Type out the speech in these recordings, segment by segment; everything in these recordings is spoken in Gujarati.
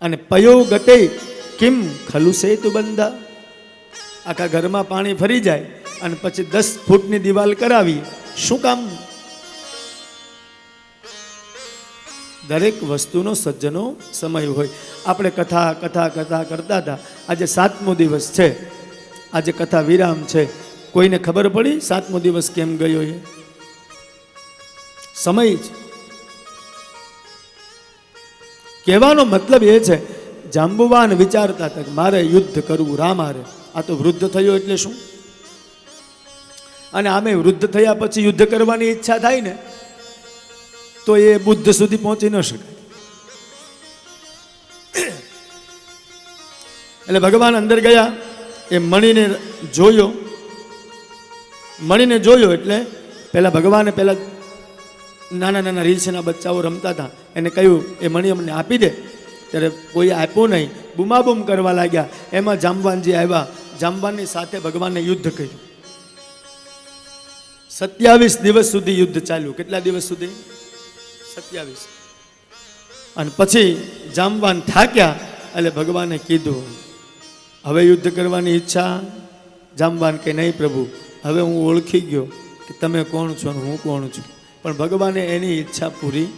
અને પયો ગટે કિમ ખલુસે તું બંધા, આખા ઘરમાં પાણી ફરી જાય અને પછી 10 ફૂટની દિવાલ કરાવી, શું કામ? દરેક વસ્તુનો સજ્જનો સમય હોય. આપણે કથા કથા કથા કરતા હતા. આજે 7મો દિવસ છે, આજે કથા વિરામ છે. કોઈને ખબર પડી 7મો દિવસ કેમ ગયો? એ સમય જ. કહેવાનો મતલબ એ છે, જાંબુવાન વિચારતા હતા કે મારે યુદ્ધ કરવું રામ હારે. આ તો વૃદ્ધ થયો એટલે શું? અને આમે વૃદ્ધ થયા પછી યુદ્ધ કરવાની ઈચ્છા થાય ને તો એ બુદ્ધ સુધી પહોંચી ન શકે. એટલે ભગવાન અંદર ગયા, એ મણીને જોયો. મણીને જોયો એટલે પેલા ભગવાને પેલા નાના નાના રીંછના બચ્ચાઓ રમતા હતા, એને કહ્યું એ મણી અમને આપી દે. ત્યારે કોઈ આપ્યું નહીં, બૂમાબૂમ કરવા લાગ્યા. એમાં જાંબવાનજી આવ્યા. જાંબવાનની સાથે ભગવાને યુદ્ધ કર્યું. 27 દિવસ સુધી યુદ્ધ ચાલ્યું. કેટલા દિવસ સુધી? 27. અને પછી જાંબવાન થાક્યા એટલે ભગવાને કીધું હવે યુદ્ધ કરવાની ઈચ્છા? જાંબવાન કે નહીં પ્રભુ, હવે હું ઓળખી ગયો કે તમે કોણ છો ને હું કોણ છું. પણ ભગવાને એની ઈચ્છા પૂરી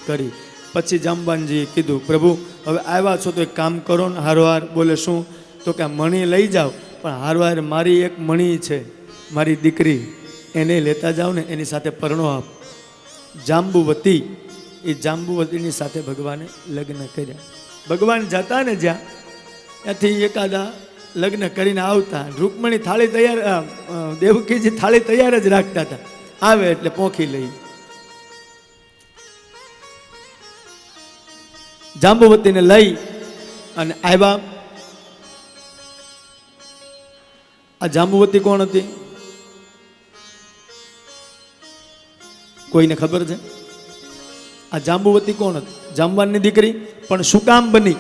કરી. પછી જાંબવાનજીએ કીધું પ્રભુ હવે આવ્યા છો તો એક કામ કરો ને હારવાર. બોલે શું? તો કે મણી લઈ જાઓ, પણ હારવાર મારી એક મણી છે, મારી દીકરી, એને લેતા જાઓ ને, એની સાથે પરણો આપ. જાંબુવતી, એ જાંબુવતીની સાથે ભગવાને લગ્ન કર્યા. ભગવાન જતા ને જ્યાં ત્યાંથી એકાદા લગ્ન કરીને આવતા, રૂકમણી થાળી તૈયાર, દેવકીજી થાળી તૈયાર જ રાખતા હતા. આવે એટલે પોંખી લઈ. જાંબુવતીને લઈ અને આવ્યા. આ જાંબુવતી કોણ હતી? કોઈને ખબર છે? આ જાંબુવતી કોણ હતી? જાંબવાનની દીકરી. પણ શું કામ બની?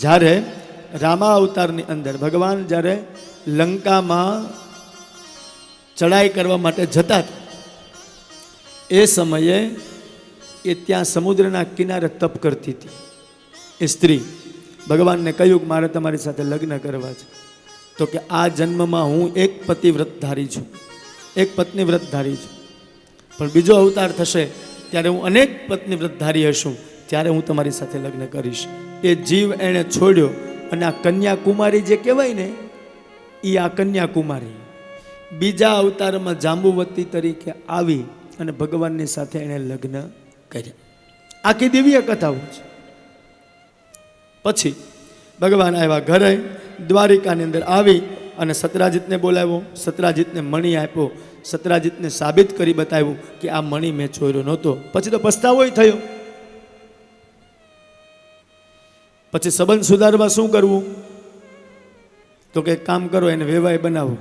જ્યારે રામા અવતારની અંદર ભગવાન જ્યારે લંકામાં ચડાઈ કરવા માટે જતા હતા, એ સમયે એ ત્યાં સમુદ્રના કિનારે તપ કરતી હતી. એ સ્ત્રી ભગવાનને કહ્યું કે મારે તમારી સાથે લગ્ન કરવા છે. તો કે આ જન્મમાં હું એક પતિ વ્રતધારી છું, એક પત્ની વ્રતધારી છું, પણ બીજો અવતાર થશે ત્યારે હું અનેક પત્ની વ્રતધારી હશું, ત્યારે હું તમારી સાથે લગ્ન કરીશ. એ જીવ એણે છોડ્યો. અને આ કન્યાકુમારી જે કહેવાય ને, એ આ કન્યાકુમારી બીજા અવતારમાં જાંબુવતી તરીકે આવી અને ભગવાનની સાથે એણે લગ્ન કર્યા. આખી દિવ્ય કથાઓ છે. પછી ભગવાન આવ્યા ઘરે. દ્વારિકાની અંદર આવી અને સતરાજીતને બોલાવ્યો. સતરાજીતને મણી આપ્યો. સતરાજીતને સાબિત કરી બતાવ્યું કે આ મણી મેં ચોર્યો નહોતો. પછી તો પસ્તાવો થયો. પછી સંબંધ સુધારવા શું કરવું? તો કે કામ કરો, એને વેવાઈ બનાવો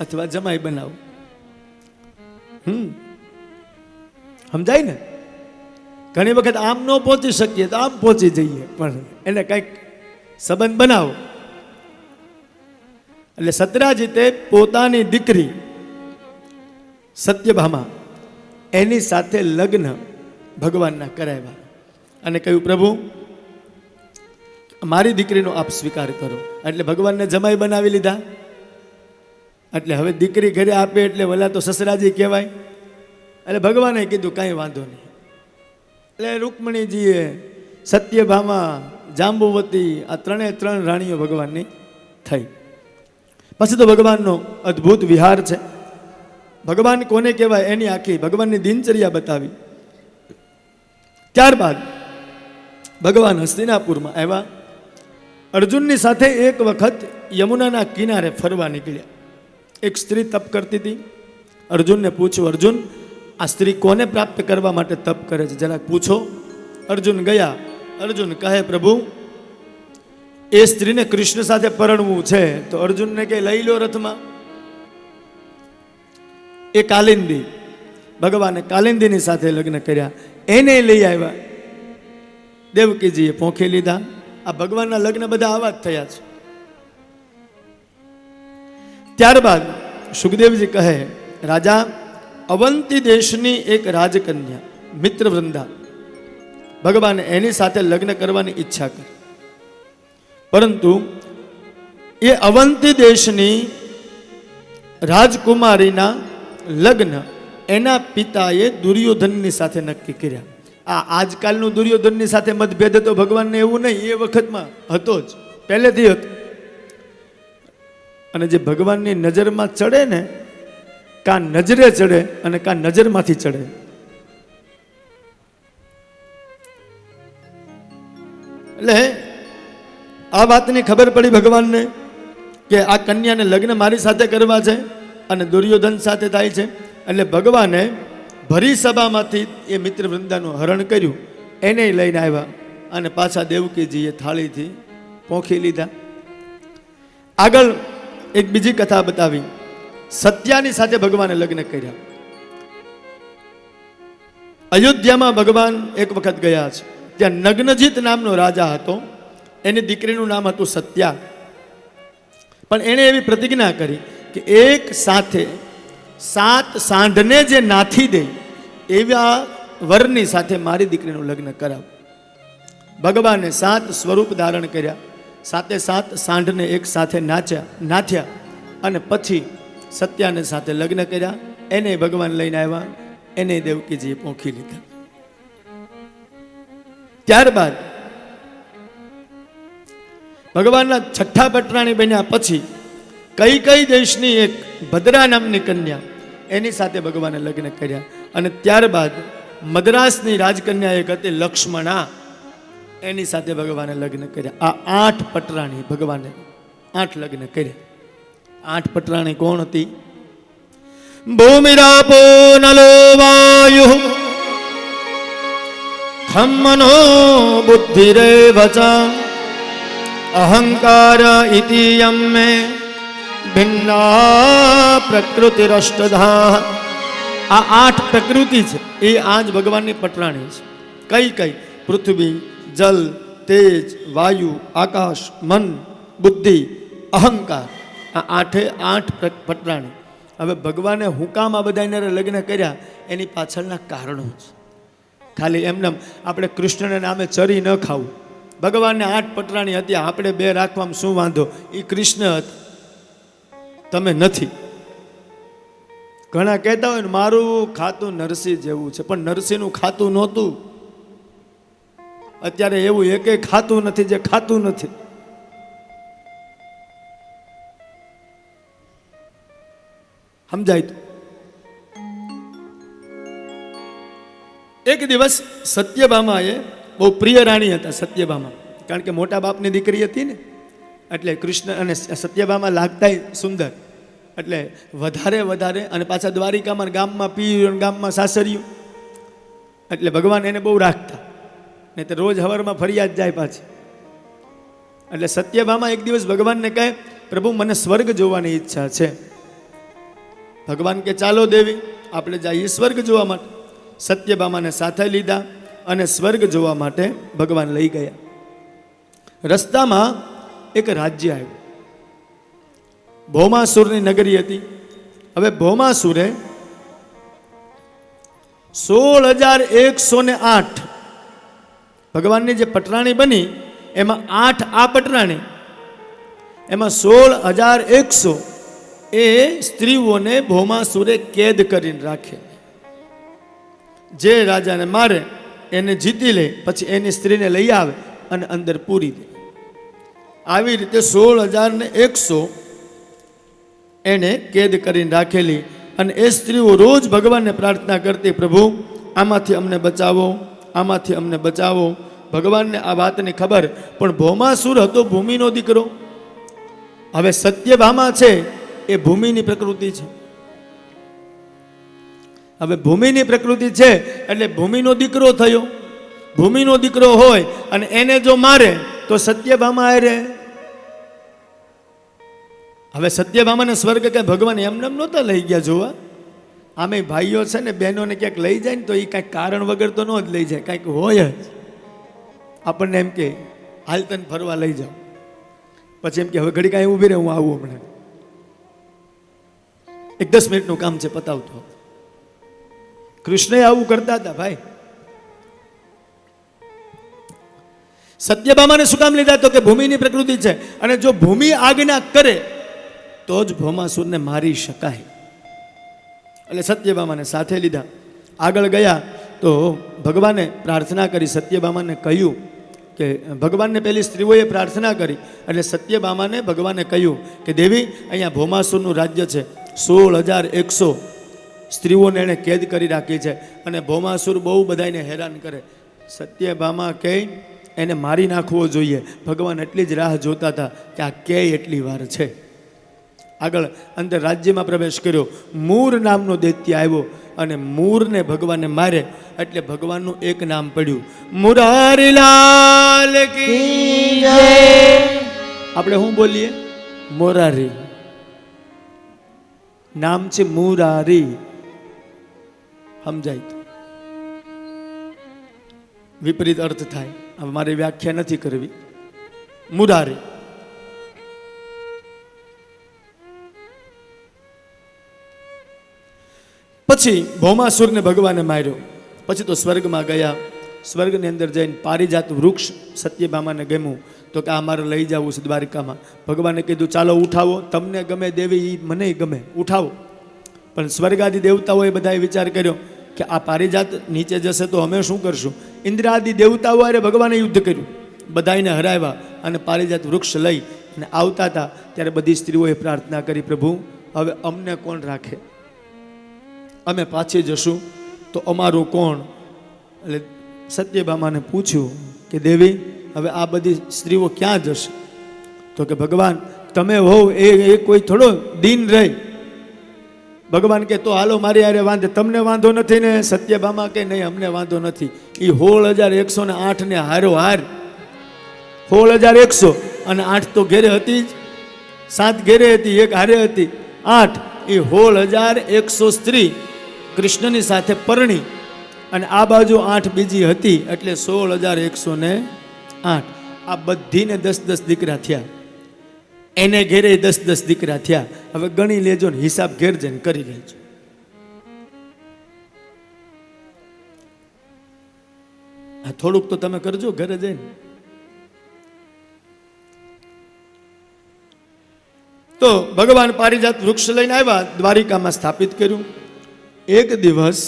અથવા જમાઈ બનાવો. સમજાય ને? ઘણી વખત આમ ન પહોંચી શકીએ તો આમ પહોંચી જઈએ, પણ એને કંઈક સંબંધ બનાવો. એટલે સતરાજીતે પોતાની દીકરી સત્યભામા એની સાથે લગ્ન ભગવાનના કરાવ્યા અને કહ્યું પ્રભુ મારી દીકરીનો આપ સ્વીકાર કરો. એટલે ભગવાનને જમાઈ બનાવી લીધા. એટલે હવે દીકરી ઘરે આપે એટલે વલા તો સસરાજી કહેવાય. એટલે ભગવાને કીધું કાંઈ વાંધો નહીં. એટલે રૂકમણીજીએ, સત્યભામા, જાંબુવતી, આ 3 રાણીઓ ભગવાનની થઈ. પછી તો ભગવાનનો અદ્ભુત વિહાર છે. ભગવાન કોને કહેવાય એની આખી ભગવાનની દિનચર્યા બતાવી. ત્યારબાદ ભગવાન હસ્તિનાપુરમાં આવ્યા. અર્જુનની સાથે એક વખત યમુનાના કિનારે ફરવા નીકળ્યા. એક સ્ત્રી તપ કરતી હતી. અર્જુનને પૂછ્યું, અર્જુન આ સ્ત્રી કોને પ્રાપ્ત કરવા માટે તપ કરે છે, જરાક પૂછો. અર્જુન ગયા. અર્જુન કહે પ્રભુ એ સ્ત્રીને કૃષ્ણ સાથે પરણવું છે. તો અર્જુનને કે લઈ લો રથમાં. એ કાલિંદી, ભગવાને કાલિંદીની સાથે લગ્ન કર્યા. એને લઈ આવ્યા. દેવકીજીએ પોંખી લીધા. આ ભગવાનના લગ્ન બધા આવા જ થયા છે. ત્યારબાદ સુખદેવજી કહે રાજા અવંતી દેશની એક રાજકન્યા મિત્રવૃંદા ભગવાને એની સાથે લગ્ન કરવાની ઈચ્છા કરી. પરંતુ એ અવંતી દેશની રાજકુમારીના લગ્ન એના પિતાએ દુર્યોધનની સાથે નક્કી કર્યા. આ આજકાલનું દુર્યોધનની સાથે મતભેદ હતો ભગવાનને એવું નહીં, એ વખતમાં હતો જ, પહેલેથી હતો. અને જે ભગવાનની નજરમાં ચડે ને, કાં નજરે ચડે અને કાં નજરમાંથી ચડે. એટલે આ વાતની ખબર પડી ભગવાનને કે આ કન્યાને લગ્ન મારી સાથે કરવા છે અને દુર્યોધન સાથે થાય છે. એટલે ભગવાને ભરી સભામાંથી એ મિત્ર વૃંદાનું હરણ કર્યું, એને લઈને આવ્યા અને પાછા દેવકીજીએ થાળીથી પોંખી લીધા. આગળ એક બીજી કથા બતાવી. સત્યાની સાથે ભગવાને લગ્ન કર્યા. અયોધ્યામાં ભગવાન એક વખત ગયા છે. ત્યાં નગ્નજીત નામનો રાજા હતો, એની દીકરીનું નામ હતું સત્યા. પણ એણે એવી પ્રતિજ્ઞા કરી કે એક સાથે 7 સાંઢને જે નાથી દે એવા વરની સાથે મારી દીકરીનું લગ્ન કરાવ. ભગવાને 7 સ્વરૂપ ધારણ કર્યા, 7 સાંઢને એક સાથે નાથ્યા અને પછી સત્યાને સાથે લગ્ન કર્યા. એને ભગવાન લઈને આવ્યા, એને દેવકીજીએ પોંખી લીધા. ત્યારબાદ ભગવાનના છઠ્ઠા પટરાણી બન્યા પછી કઈ દેશની એક ભદ્રા નામની કન્યા, એની સાથે ભગવાને લગ્ન કર્યા. અને ત્યારબાદ મદ્રાસની રાજકન્યા એક હતી લક્ષ્મણા, એની સાથે ભગવાને લગ્ન કર્યા. આ 8 પટરાણી ભગવાને 8 લગ્ન કર્યા. 8 પટરાણી કોણ હતી? ભૂમિરાપો નલો વાયુ ખમ્મનો બુદ્ધિરેવચા અહંકાર ઇતિ યમ્મે ભિન્ના પ્રકૃતિરષ્ટધા. આ 8 પ્રકૃતિ છે, એ આજ ભગવાનની પટરાણી છે. કઈ? પૃથ્વી, જલ, તેજ, વાયુ, આકાશ, મન, બુદ્ધિ, અહંકાર. આ 8 પટરાણી. હવે ભગવાને હુકામ આ બધાને લગ્ન કર્યા, એની પાછળના કારણો છે. ખાલી એમને આપણે કૃષ્ણને નામે ચરી ન ખાવું. ભગવાનને 8 પટરાણી હતી, આપણે 2 રાખવામાં શું વાંધો? એ કૃષ્ણ હતા, તમે નથી. ઘણા કહેતા હોય ને મારું ખાતું નરસિંહ જેવું છે, પણ નરસિંહનું ખાતું નહોતું. અત્યારે એવું એકે ખાતું નથી જે ખાતું નથી. સમજાય તો? એક દિવસ સત્યભામાએ, બહુ પ્રિય રાણી હતા સત્યભામા, કારણ કે મોટા બાપની દીકરી હતી ને, એટલે કૃષ્ણ અને સત્યભામા લાગતા સુંદર. એટલે વધારે અને પાછા દ્વારિકામાં ગામમાં પીર, ગામમાં સાસરિયું, એટલે ભગવાન એને બહુ રાખતા. ને તો રોજ હવારમાં ફરિયાદ જાય પાછી. એટલે સત્યભામા એક દિવસ ભગવાનને કહે, પ્રભુ મને સ્વર્ગ જોવાની ઈચ્છા છે. ભગવાન કે ચાલો દેવી, આપણે જઈએ સ્વર્ગ જોવા માટે. સત્યભામાને સાથે લીધા અને સ્વર્ગ જોવા માટે ભગવાન લઈ ગયા. રસ્તામાં એક રાજ્ય આવ્યું. ભૌમાસુરની નગરી હતી. હવે ભૌમાસુરે 16,108 ભગવાનની જે પટરાણી બની, એમાં 8 આ પટરાણી, એમાં 16,100 એ સ્ત્રીઓને ભૌમાસુરે કેદ કરીને રાખે. જે રાજાને મારે એને જીતી લે, પછી એની સ્ત્રીને લઈ આવે અને અંદર પૂરી દે. આવી રીતે 16,100 એને કેદ કરીને રાખેલી. અને એ સ્ત્રીઓ રોજ ભગવાનને પ્રાર્થના કરતી, પ્રભુ આમાંથી અમને બચાવો, આમાંથી અમને બચાવો. ભગવાનને આ વાતની ખબર, પણ ભૌમાસુર હતો ભૂમિનો દીકરો. હવે સત્યભામા છે એ ભૂમિની પ્રકૃતિ છે. હવે ભૂમિની પ્રકૃતિ છે એટલે ભૂમિનો દીકરો થયો. ભૂમિનો દીકરો હોય અને એને જો મારે તો સત્યભામા હારે. હવે સત્યભામાને સ્વર્ગ કે ભગવાન એમને નહોતા લઈ ગયા જોવા. આમે ભાઈઓ છે ને, બહેનોને ક્યાંક લઈ જાય ને તો એ કાંઈક કારણ વગર તો ન જ લઈ જાય, કાંઈક હોય જ. આપણને એમ કે હાલ તને ફરવા લઈ જાઓ, પછી એમ કે હવે ઘડી કાંઈ ઊભી રહે, હું આવું હમણાં, એક 10 મિનિટનું કામ છે પતાવતો. કૃષ્ણએ આવું કરતા હતા ભાઈ. સત્યભામાને શું કામ લીધા? તો કે ભૂમિની પ્રકૃતિ છે, અને જો ભૂમિ આજ્ઞા કરે તો જ ભૌમાસુરને મારી શકાય. એટલે સત્યભામાને સાથે લીધા. આગળ ગયા તો ભગવાને પ્રાર્થના કરી. સત્યભામાને કહ્યું કે ભગવાનને પેલી સ્ત્રીઓએ પ્રાર્થના કરી, એટલે સત્યભામાને ભગવાને કહ્યું કે દેવી, અહીંયા ભૌમાસુરનું રાજ્ય છે. 16,100 સ્ત્રીઓને એણે કેદ કરી રાખી છે, અને ભૌમાસુર બહુ બધાને હેરાન કરે. સત્યભામા કહે એને મારી નાખવો જોઈએ. ભગવાન એટલી જ રાહ જોતા હતા કે આ કે એટલી વાર છે. આગળ અંદર રાજ્યમાં પ્રવેશ કર્યો. મૂર નામનો દૈત્ય આવ્યો, અને મૂરને ભગવાને મારે, એટલે ભગવાનનું એક નામ પડ્યું, મુરારીલાલ કી જય. આપણે શું બોલીએ? મોરારી. નામ છે મુરારી. સમજાય તો? વિપરીત અર્થ થાય. હવે મારી વ્યાખ્યા નથી કરવી. મુરારી. પછી ભૌમાસુરને ભગવાને માર્યો. પછી તો સ્વર્ગમાં ગયા. સ્વર્ગની અંદર જઈને પારિજાત વૃક્ષ સત્યભામાને ગમ્યું, તો કે આ મારે લઈ જવું છે દ્વારિકામાં. ભગવાને કીધું ચાલો ઉઠાવો, તમને ગમે દેવી, એ મને ગમે, ઉઠાવો. પણ સ્વર્ગાદી દેવતાઓએ બધાએ વિચાર કર્યો કે આ પારિજાત નીચે જશે તો અમે શું કરશું? ઇન્દ્રાદિ દેવતાઓ અરે ભગવાને યુદ્ધ કર્યું, બધાને હરાવ્યા, અને પારિજાત વૃક્ષ લઈ અને આવતા હતા ત્યારે બધી સ્ત્રીઓએ પ્રાર્થના કરી, પ્રભુ હવે અમને કોણ રાખે? અમે પાછી જશું તો અમારું કોણ? એટલે સત્યભામાને પૂછ્યું કે દેવી, હવે આ બધી સ્ત્રીઓ ક્યાં જશે? તો કે ભગવાન તમે હોવ એ કોઈ થોડો દિન રહે. ભગવાન કે તો હાલો મારી હારે વાંધે, તમને વાંધો નથી ને? સત્યભામા કે નહીં, અમને વાંધો નથી. એ 16,108 ને હારો હાર. 16,100 અને 8 તો ઘેરે હતી જ, 7 ઘેરે હતી, 1 હારે હતી, 8. એ 16,100 સ્ત્રી કૃષ્ણની સાથે પરણી, અને આ બાજુ 8 બીજી હતી, એટલે 16,108. આ બધીને 10-10 દીકરા થયા. એને ઘેરે 10-10 દીકરા થયા. હવે ગણી લેજો ને, હિસાબ ઘેર જઈને કરી લેજો. થોડુંક તો તમે કરજો ઘરે જઈને. તો ભગવાન પારિજાત વૃક્ષ લઈને આવ્યા, દ્વારિકામાં સ્થાપિત કર્યું. એક દિવસ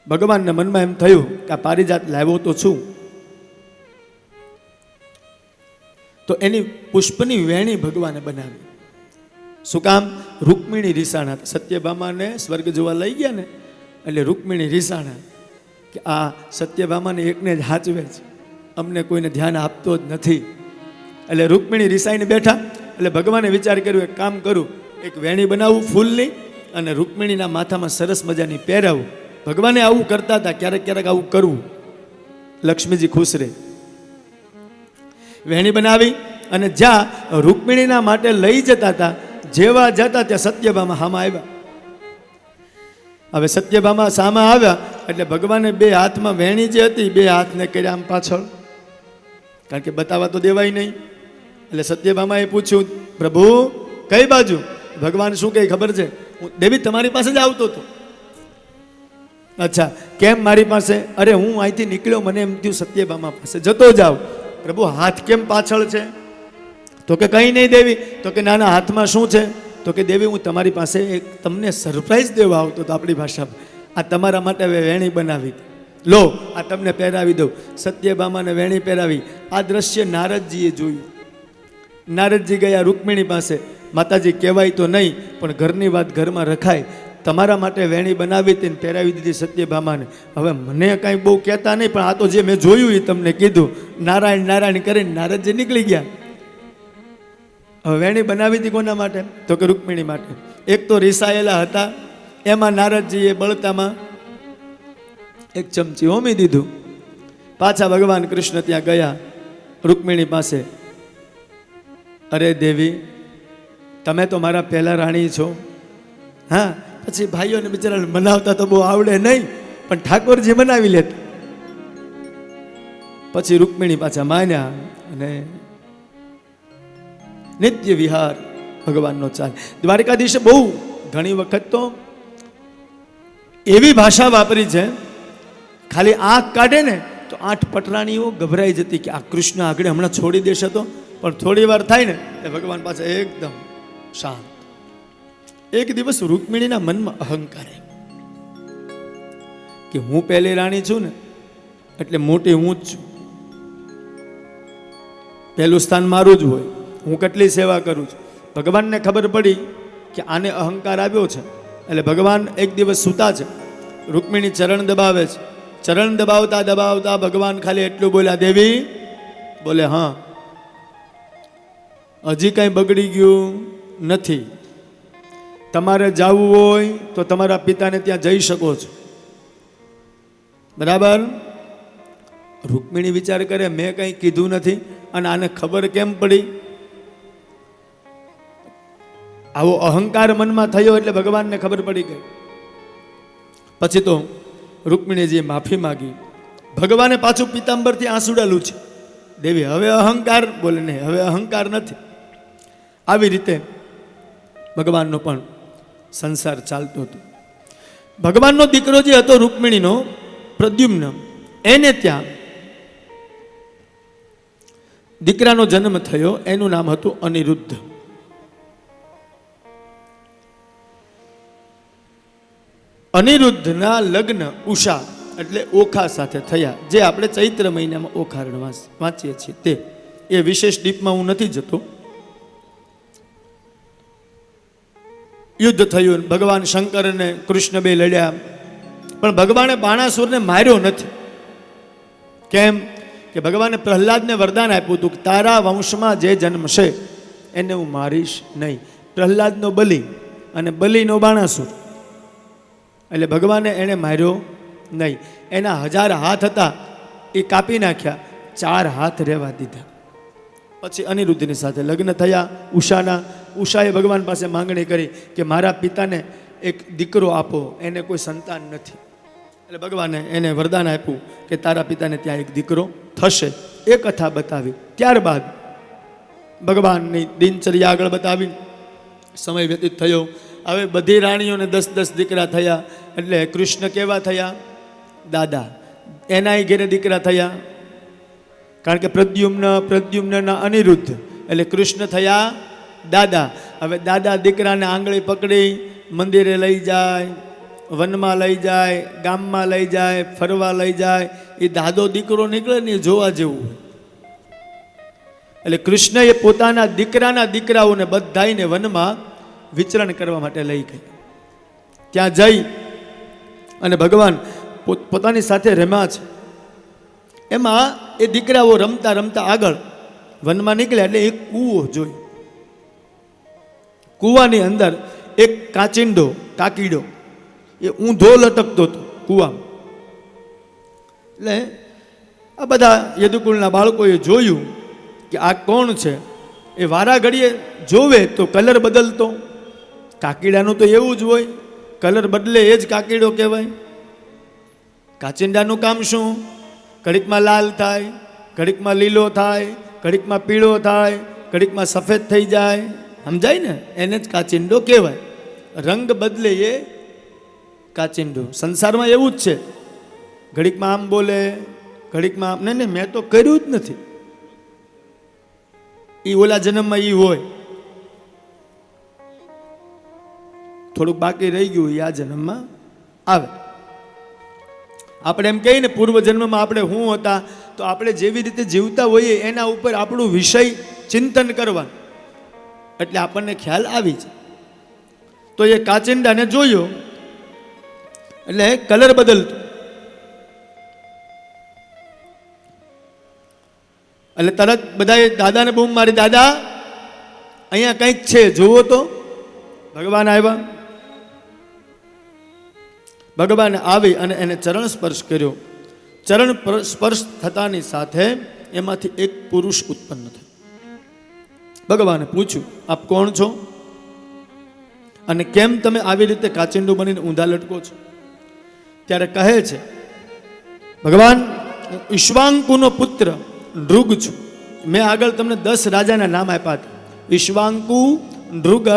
ભગવાનના મનમાં એમ થયું કે આ પારિજાત લાવ્યો તો છું, તો એની પુષ્પની વેણી ભગવાને બનાવી. શું કામ? રૂકમિણી રીસાણા. સત્યભામાને સ્વર્ગ જોવા લઈ ગયા ને, એટલે રૂકમિણી રીસાણા કે આ સત્યભામાને એકને જ હાચવે છે, અમને કોઈને ધ્યાન આપતો જ નથી. એટલે રૂકમિણી રીસાઈને બેઠા. એટલે ભગવાને વિચાર કર્યો એક કામ કરું, એક વેણી બનાવું ફૂલની, અને રૂકમિણીના માથામાં સરસ મજાની પહેરાવું. ભગવાને આવું કરતા હતા, ક્યારેક ક્યારેક આવું કરવું, લક્ષ્મીજી ખુશ રહે. વેણી બનાવી અને જ્યાં રૂકમિણીના માટે લઈ જતા હતા, જેવા જતા ત્યાં સત્યભામા સામા આવ્યા. હવે સત્યભામા સામા આવ્યા એટલે ભગવાને 2 હાથમાં વેણી જે હતી, 2 હાથને કર્યા આમ પાછળ, કારણ કે બતાવવા તો દેવાય નહીં. એટલે સત્યભામાએ પૂછ્યું, પ્રભુ કઈ બાજુ? ભગવાન શું કહે ખબર છે? હું દેવી તમારી પાસે જ આવતો હતો. અચ્છા, કેમ મારી પાસે? અરે હું અહીંથી નીકળ્યો, મને એમ થયું સત્યભામા પાસે જતો જાવ. પ્રભુ હાથ કેમ પાછળ છે? તો કે કંઈ નહીં દેવી. તો કે નાના હાથમાં શું છે? તો કે દેવી હું તમારી પાસે એક તમને સરપ્રાઈઝ દેવા આવતો હતો. આપણી ભાષામાં આ તમારા માટે હવે વેણી બનાવી, લો આ તમને પહેરાવી દઉં. સત્યભામાને વેણી પહેરાવી. આ દ્રશ્ય નારદજીએ જોયું. નારદજી ગયા રૂકમિણી પાસે. માતાજી કહેવાય તો નહીં, પણ ઘરની વાત ઘરમાં રખાય. તમારા માટે વેણી બનાવી હતી ને પહેરાવી દીધી સત્યભામાને. હવે મને કાંઈ બહુ કહેતા નહીં, પણ આ તો જે મેં જોયું એ તમને કીધું. નારાયણ નારાયણ કરીને નારદજી નીકળી ગયા. હવે વેણી બનાવી હતી કોના માટે? તો કે રૂકમિણી માટે. એક તો રીસાયેલા હતા, એમાં નારદજીએ બળતામાં એક ચમચી હોમી દીધું. પાછા ભગવાન કૃષ્ણ ત્યાં ગયા રૂકમિણી પાસે. અરે દેવી, તમે તો મારા પહેલા રાણી છો. હા, પછી ભાઈઓને બિચારાને મનાવતા તો બહુ આવડે નહીં, પણ ઠાકોરજી મનાવી લેતા. પછી રૂકમિણી પાછા માન્યા, અને નિત્ય વિહાર ભગવાનનો ચાલે. દ્વારકાધીશે બહુ ઘણી વખત તો એવી ભાષા વાપરી છે ખાલી આંખ કાઢે ને તો 8 પટરાણીઓ ગભરાઈ જતી કે આ કૃષ્ણ આગળ હમણાં છોડી દેશે તો, પણ થોડી વાર થાય ને એ ભગવાન પાસે એકદમ શાંત. એક દિવસ રૂકમિણીના મનમાં અહંકાર કે હું પહેલી રાણી છું ને એટલે મોટી હું જ છું, પહેલું સ્થાન મારું જ હોય, હું કેટલી સેવા કરું છું. ભગવાનને ખબર પડી કે આને અહંકાર આવ્યો છે, એટલે ભગવાન એક દિવસ સૂતા છે, રૂકમિણી ચરણ દબાવે છે. ચરણ દબાવતા દબાવતા ભગવાન ખાલી એટલું બોલ્યા, દેવી. બોલે હા, હજી કંઈ બગડી ગયું નથી, તમારે જવું હોય તો તમારા પિતાને ત્યાં જઈ શકો છો, બરાબર. રૂકમિણી વિચાર કરે મેં કંઈ કીધું નથી અને આને ખબર કેમ પડી. આવો અહંકાર મનમાં થયો એટલે ભગવાનને ખબર પડી ગઈ. પછી તો રૂકમિણીજીએ માફી માગી. ભગવાને પાછું પિતાંબરથી આંસુડા છે, દેવી હવે અહંકાર. બોલે નહીં, હવે અહંકાર નથી. આવી રીતે ભગવાનનો પણ સંસાર ચાલતો હતો. ભગવાનનો દીકરો જે હતો રૂકમિણીનો, પ્રદ્યુમ્ન, એને ત્યાં દીકરાનો જન્મ થયો. એનું નામ હતું અનિરુદ્ધ. અનિરુદ્ધના લગ્ન ઉષા એટલે ઓખા સાથે થયા, જે આપણે ચૈત્ર મહિનામાં ઓખારણ વાંચીએ છીએ તે. એ વિશેષ ડીપમાં હું નથી જતો. યુદ્ધ થયું, ભગવાન શંકર અને કૃષ્ણ બે લડ્યા, પણ ભગવાને બાણાસુરને માર્યો નથી. કેમ કે ભગવાને પ્રહલાદને વરદાન આપ્યું હતું કે તારા વંશમાં જે જન્મશે એને હું મારીશ નહીં. પ્રહલાદનો બલિ અને બલિનો બાણાસુર, એટલે ભગવાને એને માર્યો નહીં. એના 1000 હાથ હતા એ કાપી નાખ્યા, 4 હાથ રહેવા દીધા. પછી અનિરુદ્ધની સાથે લગ્ન થયા ઉષાના. ઉષાએ ભગવાન પાસે માંગણી કરી કે મારા પિતાને એક દીકરો આપો, એને કોઈ સંતાન નથી. એટલે ભગવાને એને વરદાન આપ્યું કે તારા પિતાને ત્યાં એક દીકરો થશે. એ કથા બતાવી. ત્યારબાદ ભગવાનની દિનચર્યા આગળ બતાવી. સમય વ્યતીત થયો. હવે બધી રાણીઓને 10-10 દીકરા થયા. એટલે કૃષ્ણ કેવા થયા? દાદા. એનાય ઘેરે દીકરા થયા, કારણ કે પ્રદ્યુમ્નના અનિરુદ્ધ, એટલે કૃષ્ણ થયા દાદા. હવે દાદા દીકરાને આંગળી પકડી મંદિરે લઈ જાય, વનમાં લઈ જાય, ગામમાં લઈ જાય, ફરવા લઈ જાય. એ દાદો દીકરો નીકળે ને જોવા જેવું. એટલે કૃષ્ણએ પોતાના દીકરાઓને બધાઈને વનમાં વિચરણ કરવા માટે લઈ ગયા. ત્યાં જઈ અને ભગવાન પોતાની સાથે રમ્યા છે. એમાં એ દીકરાઓ રમતા રમતા આગળ વનમાં નીકળ્યા એટલે એક કૂવો જોઈ. કૂવાની અંદર એક કાકીડો એ ઊંધો લટકતો હતો કૂવામાં. એટલે આ બધા યદુકુળના બાળકોએ જોયું કે આ કોણ છે. એ વારા ઘડીએ જોવે તો કલર બદલતો. કાકીડાનું તો એવું જ હોય, કલર બદલે એ જ કાકીડો કહેવાય. કાચિંડાનું કામ શું? ઘડીકમાં લાલ થાય, ઘડીકમાં લીલો થાય, ઘડીકમાં પીળો થાય, ઘડીકમાં સફેદ થઈ જાય. સમજાય ને? એને જ કાચિંડો કહેવાય. રંગ બદલે એ કાચિંડો. સંસારમાં એવું જ છે, ઘડીકમાં આમ બોલે, ઘડીકમાં આમ. નહીં, મેં તો કર્યું જ નથી. એ ઓલા જન્મમાં એ હોય, થોડુંક બાકી રહી ગયું એ આ જન્મમાં આવે. આપણે એમ કહીએ ને પૂર્વ જન્મમાં આપણે શું હતા, તો આપણે જેવી રીતે જીવતા હોઈએ એના ઉપર આપણું વિષય ચિંતન કરવાનું, એટલે આપણને ખ્યાલ આવી જાય. તો એ કાચિંડાને જોયો એટલે કલર બદલતો. એટલે તરત બધાએ દાદાને બૂમ મારી, દાદા અહીંયા કંઈક છે, જુઓ તો. ભગવાન આવ્યા. ભગવાને આવી અને એને ચરણ સ્પર્શ કર્યો. ચરણ સ્પર્શ થતાની સાથે એમાંથી એક પુરુષ ઉત્પન્ન થયો. ભગવાને પૂછ્યું, આપ કોણ છો અને કેમ તમે આવી રીતે કાચિંડો બનીને ઊંધા લટકો છો? ત્યારે કહે છે ભગવાન, ઈશ્વાંકુનો પુત્ર નૃગ છું. મેં આગળ તમને 10 રાજાના નામ આપ્યા હતા. ઈશ્વાંકુ, નૃગ,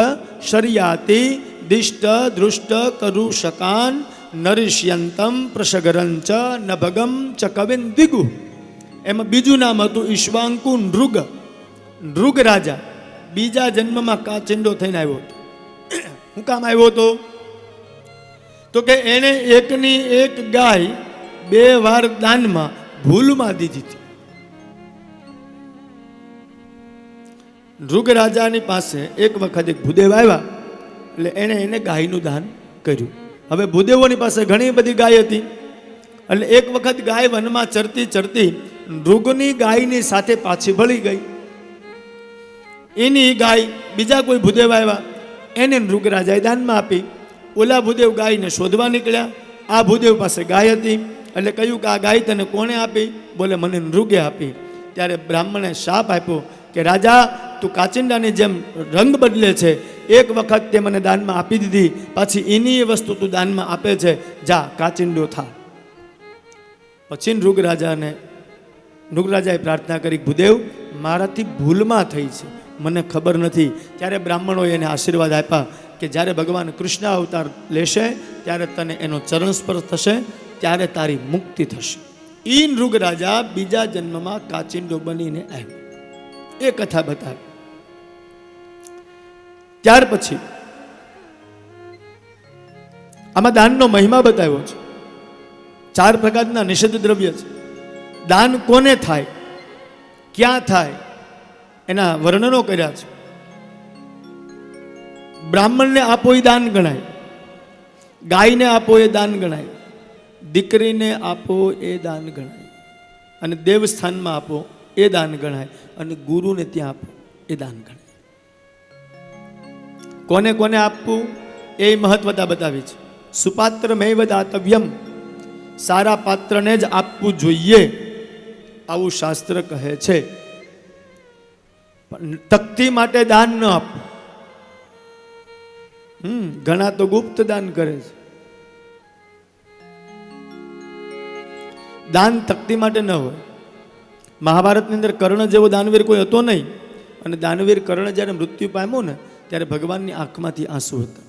શર્યાતિ, દિષ્ટ, દૃષ્ટ, કરુ, શકાન, નરિષ્યંતમ પ્રસગરંચ નભગમ ચ કવિન દિગુ. એમાં બીજું નામ હતું ઈશ્વાંકુ નૃગ. નૃગ રાજા બીજા જન્મમાં કાચિંડો થઈને આવ્યો હતો. શું કામ આવ્યો હતો? તો કે એને એકની એક ગાય 2 વાર દાનમાં ભૂલમાં દીધી હતી. નૃગ રાજાની પાસે એક વખત એક ભૂદેવ આવ્યા, એટલે એણે એને ગાયનું દાન કર્યું. હવે ભૂદેવોની પાસે ઘણી બધી ગાય હતી, એટલે એક વખત ગાય વનમાં ચરતી ચરતી નૃગની ગાયની સાથે પાછી ભળી ગઈ. એની ગાય બીજા કોઈ ભૂદેવ આવ્યા, એને નૃગ રાજાએ દાનમાં આપી. ઓલા ભૂદેવ ગાયને શોધવા નીકળ્યા. આ ભૂદેવ પાસે ગાય હતી, એટલે કહ્યું કે આ ગાય તને કોણે આપી? બોલે મને નૃગે આપી. ત્યારે બ્રાહ્મણે શાપ આપ્યો કે રાજા, તું કાચિંડાની જેમ રંગ બદલે છે. એક વખત તે મને દાનમાં આપી દીધી, પાછી એની એ વસ્તુ તું દાનમાં આપે છે, જા કાચિંડો થા. પછી નૃગ રાજાએ પ્રાર્થના કરી, ભૂદેવ મારાથી ભૂલમાં થઈ છે, મને ખબર નથી. ત્યારે બ્રાહ્મણોએ એને આશીર્વાદ આપ્યા કે જ્યારે ભગવાન કૃષ્ણ અવતાર લેશે ત્યારે તને એનો ચરણ સ્પર્શ થશે, ત્યારે તારી મુક્તિ થશે. એ નૃગ રાજા બીજા જન્મમાં કાચિંડો બનીને આવ્યો. એ કથા બતાવી. ત્યાર પછી આમાં દાનનો મહિમા બતાવ્યો છે. 4 પ્રકારના નિષિદ્ધ દ્રવ્ય છે. દાન કોને થાય, ક્યાં થાય, એના વર્ણનો કર્યા છે. બ્રાહ્મણને આપો એ દાન ગણાય, ગાયને આપો એ દાન ગણાય, દીકરીને આપો એ દાન ગણાય, અને દેવસ્થાનમાં આપો એ દાન ગણાય, અને ગુરુને ત્યાં આપો એ દાન ગણાય. કોને કોને આપવું એ મહત્વતા બતાવી છે. સુપાત્રમેવ દાતવ્યમ, સારા પાત્રને જ આપવું જોઈએ, આવું શાસ્ત્ર કહે છે. તકતી માટે દાન ન આપવું. ઘણા તો ગુપ્ત દાન કરે છે. દાન તકતી માટે ન હોય. મહાભારતની અંદર કર્ણ જેવો દાનવીર કોઈ હતો નહીં, અને દાનવીર કર્ણ જ્યારે મૃત્યુ પામ્યો ને ત્યારે ભગવાનની આંખમાંથી આંસુ હતા.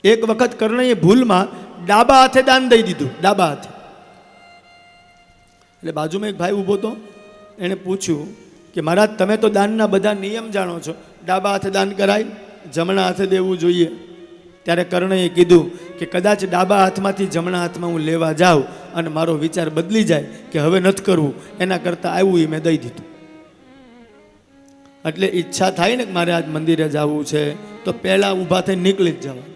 એક વખત કર્ણએ ભૂલમાં ડાબા હાથે દાન દઈ દીધું, ડાબા હાથે. એટલે બાજુમાં એક ભાઈ ઊભો હતો, એણે પૂછ્યું કે મહારાજ તમે તો દાનના બધા નિયમ જાણો છો, ડાબા હાથે દાન કરાય, જમણા હાથે દેવું જોઈએ. ત્યારે કર્ણએ કીધું કે કદાચ ડાબા હાથમાંથી જમણા હાથમાં હું લેવા જાઉં અને મારો વિચાર બદલી જાય કે હવે નથી કરવું, એના કરતાં આવ્યું એ મેં દઈ દીધું. એટલે ઈચ્છા થાય ને કે મારે આજ મંદિરે જવું છે તો પહેલાં ઊભા થઈને નીકળી જ જવાનું.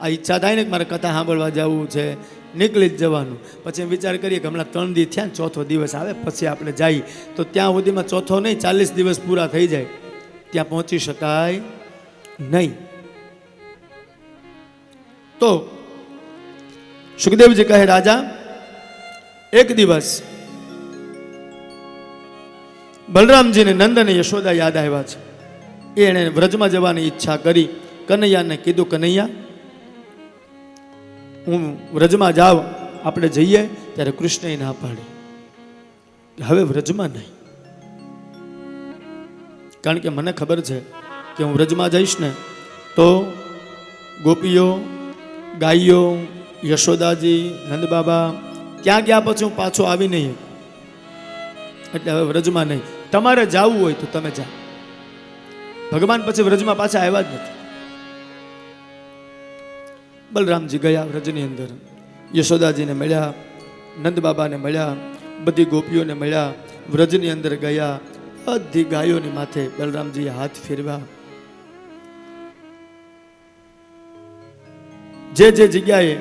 આ ઈચ્છા થાય ને કે મારે કથા સાંભળવા જવું છે, નીકળી જ જવાનું. પછી વિચાર કરીએ કે હમણાં 3 દિવસ થયા, 4થો દિવસ આવે પછી આપણે જઈએ, તો ત્યાં સુધીમાં 4થો નહીં 40 દિવસ પૂરા થઈ જાય, ત્યાં પહોંચી શકાય નહીં. તો સુખદેવજી કહે, રાજા એક દિવસ બલરામજીને નંદ અને યશોદા યાદ આવ્યા છે. એણે વ્રજમાં જવાની ઈચ્છા કરી. કનૈયાને કીધું, કનૈયા હું વ્રજમાં જાઉં, આપણે જઈએ. ત્યારે કૃષ્ણએ ના પાડી, હવે વ્રજમાં નહીં, કારણ કે મને ખબર છે કે હું વ્રજમાં જઈશ ને તો ગોપીઓ, ગાયો, યશોદાજી, નંદબાબા ત્યાં ગયા પછી હું પાછો આવી નહીં, એટલે હવે વ્રજમાં નહીં. તમારે જવું હોય તો તમે જાઓ. ભગવાન પછી વ્રજમાં પાછા આવ્યા જ નથી. બલરામજી ગયા વ્રજની અંદર, યશોદાજીને મળ્યા, નંદબાબાને મળ્યા, બધી ગોપીઓને મળ્યા, વ્રજની અંદર ગયા. બધી ગાયોની માથે બલરામજીએ હાથ ફેરવ્યા. જે જે જગ્યાએ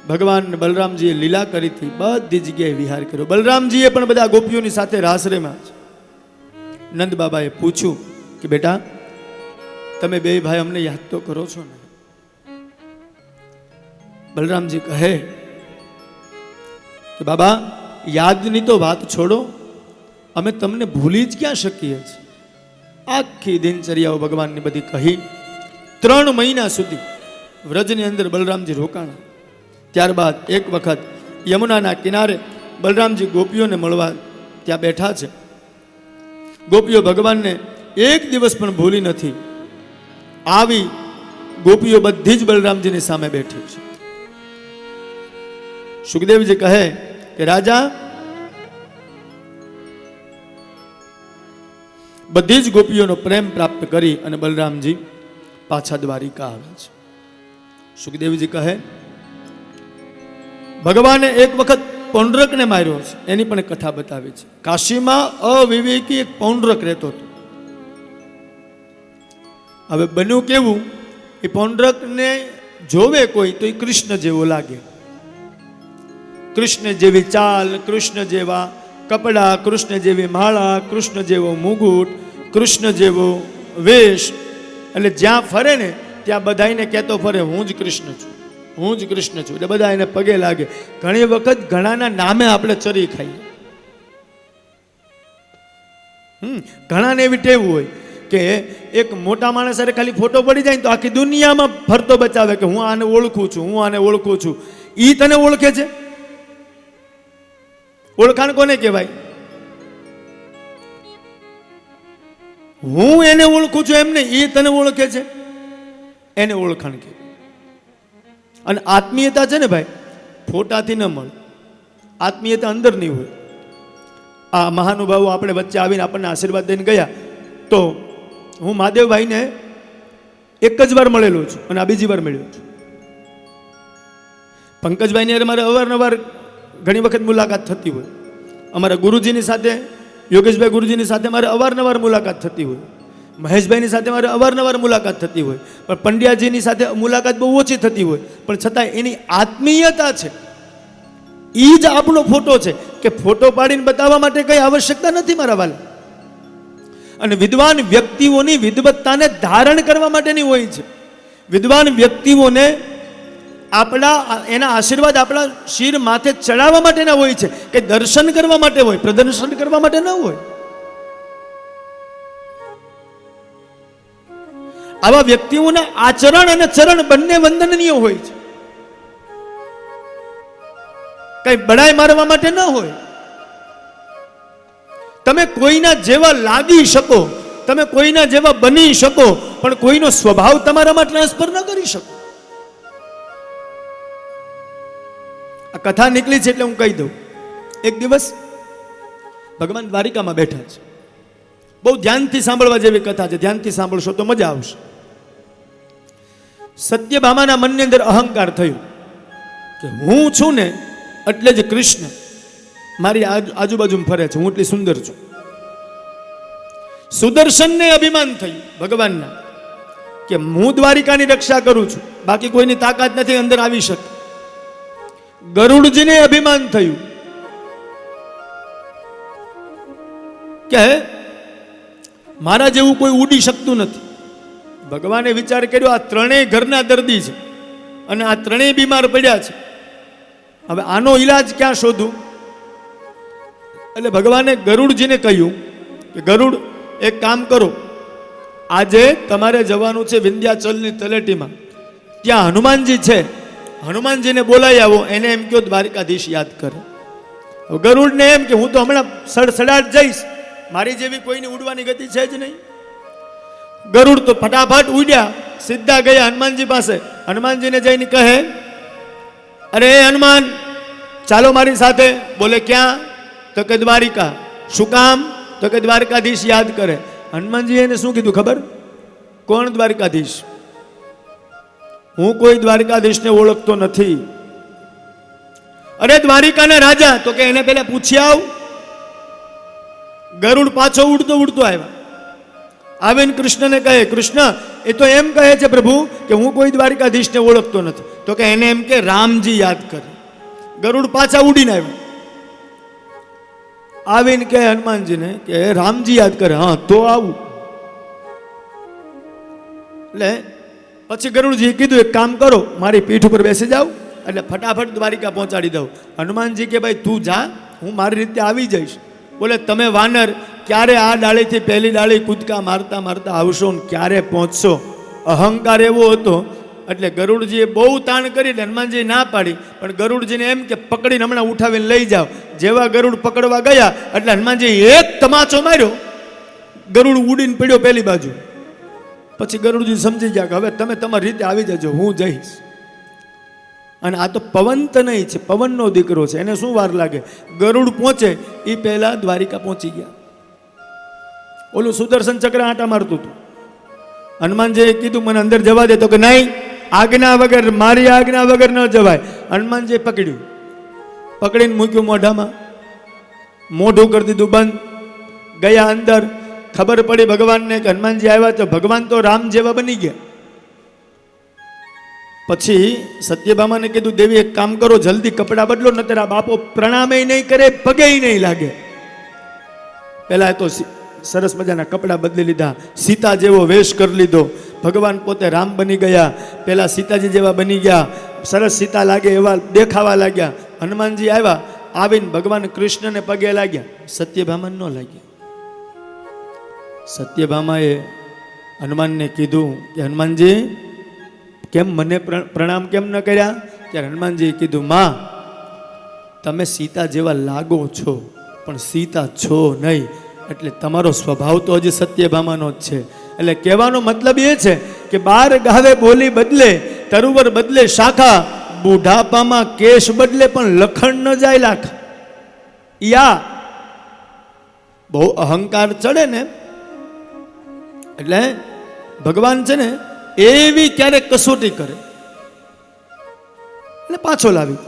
ભગવાન બલરામજીએ લીલા કરી હતી બધી જગ્યાએ વિહાર કર્યો. બલરામજીએ પણ બધા ગોપીઓની સાથે રાસરેમાં છે. નંદ બાબાએ પૂછ્યું કે બેટા તમે બે ભાઈ અમને યાદ તો કરો છો ને? બલરામજી કહે કે બાબા યાદની તો વાત છોડો, અમે તમને ભૂલી જ ક્યાં શકીએ છીએ. આખી દિનચર્યાઓ ભગવાનની બધી કહી. 3 મહિના સુધી વ્રજની અંદર બલરામજી રોકાણા. ત્યારબાદ એક વખત યમુનાના કિનારે બલરામજી ગોપીઓને મળવા ત્યાં બેઠા છે. ગોપીઓ ભગવાનને એક દિવસ પણ ભૂલી નથી. આવી ગોપીઓ બધી જ બલરામજીની સામે બેઠી છે. સુખદેવજી કહે કે રાજા, બધી જ ગોપીઓનો પ્રેમ પ્રાપ્ત કરી અને બલરામજી પાછા દ્વારિકા આવે છે. સુખદેવજી કહે, ભગવાને એક વખત પૌંડરકને માર્યો છે, એની પણ કથા બતાવી છે. કાશીમાં અવિવેકી એક પૌંડરક રહેતો હતો. હવે બન્યું કેવું, એ પૌંડરકને જોવે કોઈ તો એ કૃષ્ણ જેવો લાગે. કૃષ્ણ જેવી ચાલ, કૃષ્ણ જેવા કપડા, કૃષ્ણ જેવી માળા, કૃષ્ણ જેવો મુગુટ, કૃષ્ણ જેવો વેશ. એટલે જ્યાં ફરે ને ત્યાં બધાને કહેતો ફરે, હું જ કૃષ્ણ છું, હું જ કૃષ્ણ છું. એટલે બધા એને પગે લાગે. ઘણી વખત ઘણાના નામે આપણે ચરી ખાઈએ. ઘણાને એવી ટેવ હોય કે એક મોટા માણસ સાથે ખાલી ફોટો પડી જાય ને તો આખી દુનિયામાં ફરતો બચાવે કે હું આને ઓળખું છું, હું આને ઓળખું છું. ઈ તને ઓળખે છે? ઓળખાણ કોને કહેવાય? હું એને ઓળખું છું એમ નહીં, એ તને ઓળખે છે, એને ઓળખાણ કહેવાય. અને આત્મીયતા છે ને ભાઈ, ફોટાથી ન મળે. આત્મીયતા અંદરની હોય. આ મહાનુભાવો આપણે વચ્ચે આવીને આપણને આશીર્વાદ દઈને ગયા, તો હું મહાદેવભાઈને એક જ વાર મળેલો છું અને આ બીજી વાર મળ્યો છું. પંકજભાઈને મારે અવારનવાર ઘણી વખત મુલાકાત થતી હોય. અમારા ગુરુજીની સાથે, યોગેશભાઈ ગુરુજીની સાથે મારે અવારનવાર મુલાકાત થતી હોય. મહેશભાઈની સાથે મારે અવારનવાર મુલાકાત થતી હોય. પણ પંડ્યાજીની સાથે મુલાકાત બહુ ઓછી થતી હોય. પણ છતાં એની આત્મીયતા છે. એ જ આપણો ફોટો છે કે ફોટો પાડીને બતાવવા માટે કંઈ આવશ્યકતા નથી મારા વાલા. અને વિદ્વાન વ્યક્તિઓની વિદવત્તાને ધારણ કરવા માટેની હોય છે. વિદ્વાન વ્યક્તિઓને આપણા એના આશીર્વાદ આપણા શિર માથે ચડાવવા માટેના હોય છે, કે દર્શન કરવા માટે હોય, પ્રદર્શન કરવા માટે ન હોય. આવા વ્યક્તિઓના આચરણ અને ચરણ બંને વંદનીય હોય છે. કઈ બડાઈ મારવા માટે ન હોય. તમે કોઈના જેવા લાગી શકો, તમે કોઈના જેવા બની શકો, પણ કોઈનો સ્વભાવ તમારામાં ટ્રાન્સફર ન કરી શકો. આ કથા નીકળી છે એટલે હું કહી દઉં. એક દિવસ ભગવાન દ્વારિકામાં બેઠા છે. બહુ ધ્યાનથી સાંભળવા જેવી કથા છે. ધ્યાનથી સાંભળશો તો મજા આવશે. સત્યભામાના મનની અંદર અહંકાર થયો કે હું છું ને એટલે જ કૃષ્ણ મારી આજુબાજુ ફરે છે, હું એટલી સુંદર છું. સુદર્શનને અભિમાન થયું ભગવાનના કે હું દ્વારિકાની રક્ષા કરું છું, બાકી કોઈની તાકાત નથી અંદર આવી શકે. ગરુડજીને અભિમાન થયું કે મારા જેવું કોઈ ઉડી શકતું નથી. ભગવાને વિચાર કર્યો, આ ત્રણેય ઘરના દર્દી છે અને આ ત્રણેય બીમાર પડ્યા છે. હવે આનો ઈલાજ ક્યાં શોધું? એટલે ભગવાને ગરુડજીને કહ્યું કે ગરુડ, એક કામ કરો, આજે તમારે જવાનું છે વિંધ્યાચલની તલેટીમાં. ત્યાં હનુમાનજી છે, હનુમાનજીને બોલાવી આવો. એને એમ કહો દ્વારિકાધીશ યાદ કરે. ગરુડને એમ કે હું તો હમણાં સડસડાટ જઈશ, મારી જેવી કોઈની ઉડવાની ગતિ છે જ નહીં. ગરુડ તો ફટાફટ ઉડ્યા, સીધા ગયા હનુમાનજી પાસે. હનુમાનજીને જઈને કહે, અરે હનુમાન, ચાલો મારી સાથે. બોલે ક્યાં? તો કે દ્વારિકા. શું કામ? તો કે દ્વારકાધીશ યાદ કરે. હનુમાનજી એને શું કીધું ખબર? કોણ દ્વારકાધીશ? હું કોઈ દ્વારકાધીશને ઓળખતો નથી. અરે દ્વારિકાના રાજા. તો કે એને પેલા પૂછી આવ. ગરુડ પાછો ઉડતો ઉડતો આવ્યા. આવીને કૃષ્ણને કહે, કૃષ્ણ એ તો એમ કહે છે પ્રભુ કે હું કોઈ દ્વારિકાધીશને ઓળખતો નથી. તો કે એને એમ કે રામજી યાદ કરે. ગરુડ પાછા ઉડીને આવ્યા. આવીને કહે હનુમાનજીને કે રામજી યાદ કરે. હા તો આવું. એટલે પછી ગરુડજીએ કીધું, એક કામ કરો, મારી પીઠ ઉપર બેસી જાઓ એટલે ફટાફટ દ્વારિકા પહોંચાડી દઉં. હનુમાનજી કે ભાઈ તું જા, હું મારી રીતે આવી જઈશ. બોલે તમે વાનર ક્યારે આ ડાળીથી પહેલી ડાળી કૂદકા મારતા મારતા આવશો ને ક્યારે પહોંચશો? અહંકાર એવો હતો. એટલે ગરુડજીએ બહુ તાણ કરી, હનુમાનજી ના પાડી. પણ ગરુડજીને એમ કે પકડીને હમણાં ઉઠાવીને લઈ જાઓ. જેવા ગરુડ પકડવા ગયા એટલે હનુમાનજી એક તમાચો માર્યો, ગરુડ ઉડીને પડ્યો પેલી બાજુ. પછી ગરુડજી સમજી ગયા કે હવે તમે તમારી રીતે આવી જજો, હું જઈશ. અને આ તો પવન તનય છે, પવનનો દીકરો છે, એને શું વાર લાગે? ગરુડ પહોંચે એ પહેલા દ્વારિકા પહોંચી ગયા. ઓલું સુદર્શન ચક્ર આંટા મારતું હતું. હનુમાનજીએ કીધું મને અંદર જવા દે, તો કે નહીં, આજ્ઞા વગર, મારી આજ્ઞા વગર ન જવાય. હનુમાનજીએ પકડ્યું, પકડીને મૂક્યું મોઢામાં, મોઢું કરી દીધું બંધ. ગયા અંદર, ખબર પડી ભગવાનને કે હનુમાનજી આવ્યા, તો ભગવાન તો રામ જેવા બની ગયા. પછી સત્યભામાને કીધું, દેવી એક કામ કરો, જલ્દી કપડાં બદલો, ન તારા બાપો પ્રણામે નહીં કરે, પગે નહીં લાગે. પેલા તો સરસ મજાના કપડાં બદલી લીધા, સીતા જેવો વેશ કરી લીધો. ભગવાન પોતે રામ બની ગયા, પેલા સીતાજી જેવા બની ગયા, સરસ સીતા લાગે એવા દેખાવા લાગ્યા. હનુમાનજી આવ્યા, આવીને ભગવાન કૃષ્ણને પગે લાગ્યા. સત્યભામા ન લાગ્યા. સત્યભામાએ હનુમાનને કીધું કે હનુમાનજી કેમ મને પ્રણામ કેમ ન કર્યા? ત્યારે હનુમાનજીએ કીધું, માં તમે સીતા જેવા લાગો છો, પણ સીતા છો નહીં, એટલે તમારો સ્વભાવ તો હજી સત્યભામાનો જ છે. એટલે કહેવાનો મતલબ એ છે કે 12 ગાવે બોલી બદલે, તરુવર બદલે શાખા, બુઢાપામાં કેશ બદલે પણ લખણ ન જાય લાખા. યા બહુ અહંકાર ચડે ને એટલે ભગવાન છે ને એવી ક્યારેક કસોટી કરે એટલે પાછો લાવી.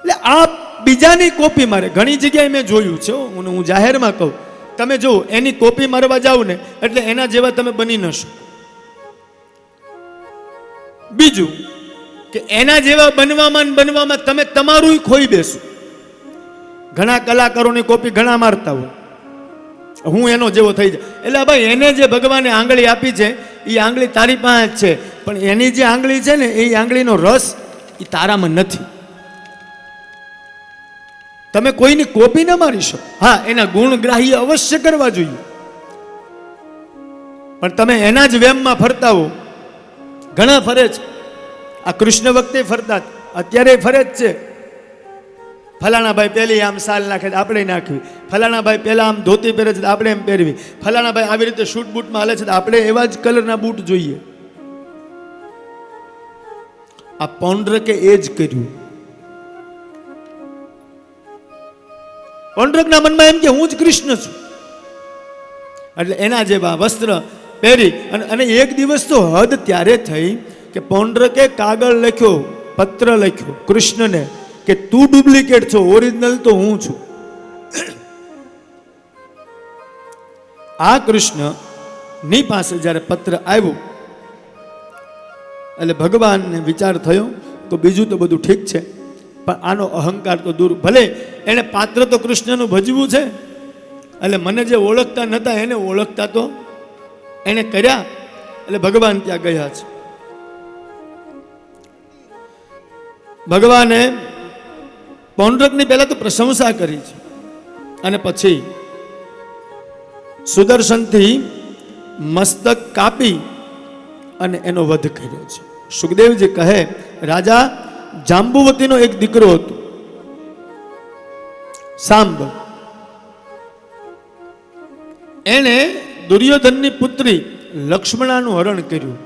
એટલે આ બીજાની કોપી મારે. ઘણી જગ્યાએ મેં જોયું છે, હું જાહેરમાં કહું, તમે જો એની કોપી મારવા જાવ ને એટલે એના જેવા તમે બની ન શકો. બીજું કે એના જેવા બનવામાં તમે તમારું ખોઈ બેસો. ઘણા કલાકારોની કોપી ઘણા મારતા હોય, હું એનો જેવો થઈ જાય. એટલે ભાઈ એને જે ભગવાને આંગળી આપી છે એ આંગળી તારી પાસે જ છે, પણ એની જે આંગળી છે ને એ આંગળીનો રસ એ તારામાં નથી. તમે કોઈની કોપી ન મારી શકો. હા, એના ગુણગ્રાહી અવશ્ય કરવા જોઈએ, પણ તમે એના જ વેમમાં ફરતા હો. ઘણા ફરે છે, આ કૃષ્ણ વખતે ફરતા, અત્યારે ફરે જ છે. ફલાણા ભાઈ પહેલી આમ સાલ નાખે આપણે નાખવી, ફલાણા ભાઈ પહેલા આમ ધોતી પહેરે છે આપણે એમ પહેરવી, ફલાણા ભાઈ આવી રીતે શૂટ બૂટમાં હાલે છે આપણે એવા જ કલરના બૂટ જોઈએ. આ પૌંડ્રકે એ જ કર્યું. પૌંડ્રકના મનમાં એમ કે હું જ કૃષ્ણ છું, એટલે એના જેવા વસ્ત્ર પહેરી. અને એક દિવસ તો હદ ત્યારે થઈ કે પૌંડ્રકે કાગળ લખ્યો, પત્ર લખ્યો કૃષ્ણને કે તું ડુપ્લિકેટ છો, ઓરિજિનલ તો હું છું. આ કૃષ્ણની પાસે જ્યારે પત્ર આવ્યો એટલે ભગવાનને વિચાર થયો તો બીજું તો બધું ઠીક છે, પણ આનો અહંકાર તો દૂર. ભલે એને પાત્ર તો કૃષ્ણનું ભજવું છે, એટલે મને જે ઓળખતા નહોતા એને ઓળખતા તો એને કર્યા. એટલે ભગવાન ત્યાં ગયા છે. ભગવાને પૌંડ્રકની પહેલા તો પ્રશંસા કરી છે, અને પછી સુદર્શનથી મસ્તક કાપી અને એનો વધ કર્યો છે. સુખદેવજી કહે, રાજા જાંબુવતીનો એક દીકરો હતો સાંબ. એને દુર્યોધનની પુત્રી લક્ષ્મણાનું હરણ કર્યું.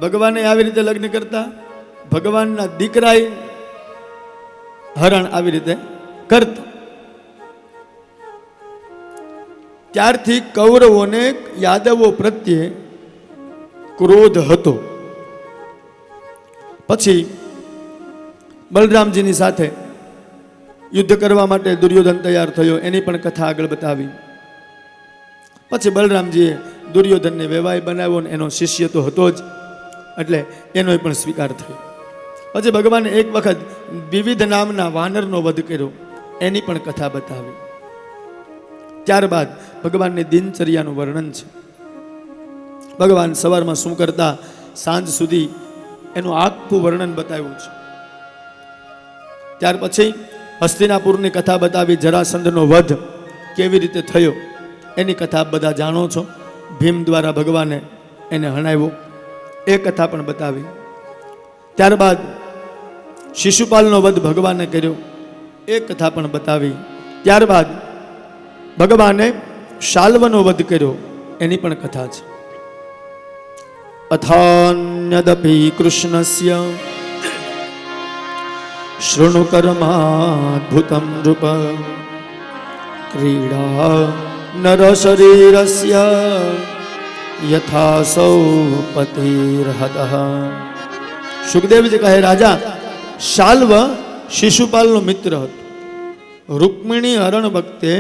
ભગવાને આવી રીતે લગ્ન કરતા, ભગવાનના દીકરાએ હરણ આવી રીતે કરતા. ત્યારથી કૌરવોને યાદવો પ્રત્યે ક્રોધ હતો. પછી બલરામજીની સાથે યુદ્ધ કરવા માટે દુર્યોધન તૈયાર થયો, એની પણ કથા આગળ બતાવી. પછી બલરામજીએ દુર્યોધનને વેવાય બનાવ્યો, એનો શિષ્ય તો હતો જ, એટલે એનો પણ સ્વીકાર થયો. પછી ભગવાને એક વખત વિવિધ નામના વાનરનો વધ કર્યો, એની પણ કથા બતાવી. ત્યારબાદ ભગવાનની દિનચર્યાનું વર્ણન છે. ભગવાન સવારમાં શું કરતા, સાંજ સુધી એનું આખું વર્ણન બતાવ્યું છે. ત્યાર પછી હસ્તિનાપુરની કથા બતાવી, જરાસંધનો વધ કેવી રીતે થયો એની કથા બધા જાણો છો. ભીમ દ્વારા ભગવાને એને હણાવ્યો, એ કથા પણ બતાવી. ત્યારબાદ શિશુપાલનો વધ ભગવાને કર્યો, એ કથા પણ બતાવી. ત્યારબાદ ભગવાને શાલ્વનો વધ કર્યો, એની પણ કથા છે. અથાન્યદપી કૃષ્ણસ્ય શૃણુ કર્માદ્ભુતમ નૃપ ક્રીડા નર શરીરસ્ય યથાસૌ પતિર્હતઃ. સુખદેવજી કહે, રાજા, શાલ્વ શિશુપાલનો મિત્ર હતો. રૂકમિણી હરણ વખતે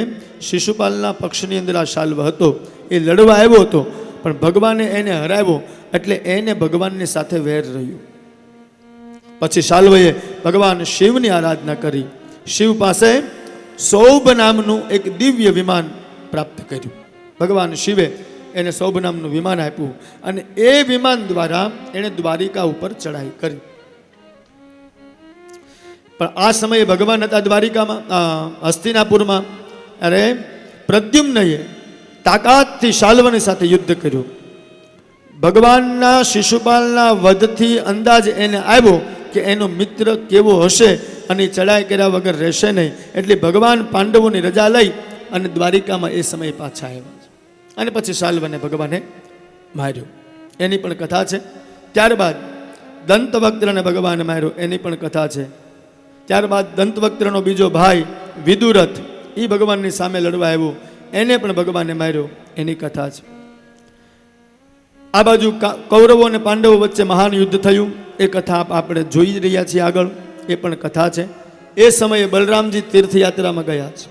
શિશુપાલના પક્ષની અંદર આ શાલ્વ હતો. એ લડવા આવ્યો હતો, પણ ભગવાને એને હરાવ્યો, એટલે એને ભગવાનની સાથે વેર રહ્યું. પછી શાલ્વએ ભગવાન શિવની આરાધના કરી. શિવ પાસે સૌભ નામનું એક દિવ્ય વિમાન પ્રાપ્ત કર્યું. ભગવાન શિવે એને સૌભ નામનું વિમાન આપ્યું, અને એ વિમાન દ્વારા એણે દ્વારિકા ઉપર ચડાઈ કરી. પણ આ સમયે ભગવાન હતા દ્વારિકામાં, હસ્તિનાપુરમાં. અરે પ્રદ્યુમ્નએ તાકાતથી શાલ્વની સાથે યુદ્ધ કર્યું. ભગવાનના શિશુપાલના વધથી અંદાજ એને આવ્યો કે એનો મિત્ર કેવો હશે અને ચડાઈ કર્યા વગર રહેશે નહીં. એટલે ભગવાન પાંડવોની રજા લઈ અને દ્વારિકામાં એ સમયે પાછા આવ્યા. અને પછી શાલ્વને ભગવાને માર્યો. એની પણ કથા છે. ત્યારબાદ દંતવક્ત્રને ભગવાને માર્યો, એની પણ કથા છે. ત્યારબાદ દંતવક્ત્રનો બીજો ભાઈ વિદુરથ, એ ભગવાનની સામે લડવા આવ્યો, એને પણ ભગવાને માર્યો, એની કથા છે. આ બાજુ કૌરવો અને પાંડવો વચ્ચે મહાન યુદ્ધ થયું, એ કથા આપણે જોઈ રહ્યા છીએ આગળ, એ પણ કથા છે. એ સમયે બલરામજી તીર્થયાત્રામાં ગયા છે.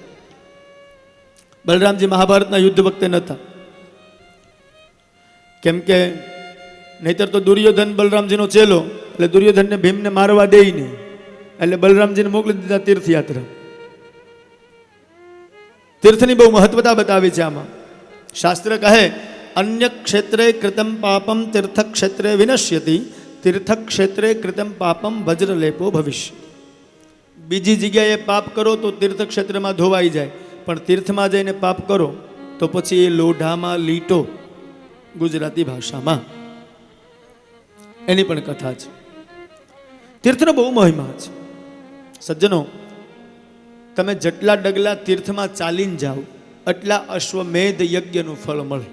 બલરામજી મહાભારતના યુદ્ધ વખતે નહોતા, કેમ કે નહીતર તો દુર્યોધન બલરામજીનો ચેલો, એટલે દુર્યોધનને ભીમને મારવા દે નહીં, એટલે બલરામજીને મોકલી દીધા તીર્થયાત્રા. તીર્થની બહુ મહત્વતા બતાવી છે આમાં. શાસ્ત્ર કહે, અન્ય ક્ષેત્રે કૃતમ પાપમ તીર્થ ક્ષેત્રે વિનશ્યતિ, તીર્થ ક્ષેત્રે કૃતમ પાપમ વજ્રલેપો ભવિષ્ય. બીજી જગ્યાએ પાપ કરો તો તીર્થ ક્ષેત્રમાં ધોવાઈ જાય, પણ તીર્થમાં જઈને પાપ કરો તો પછી એ લોઢામાં લીટો, ગુજરાતી ભાષામાં. એની પણ કથા છે. તીર્થનો બહુ મહિમા છે. સજ્જનો, તમે જેટલા ડગલા તીર્થમાં ચાલીને જાઓ એટલા અશ્વમેધ યજ્ઞનું ફળ મળે.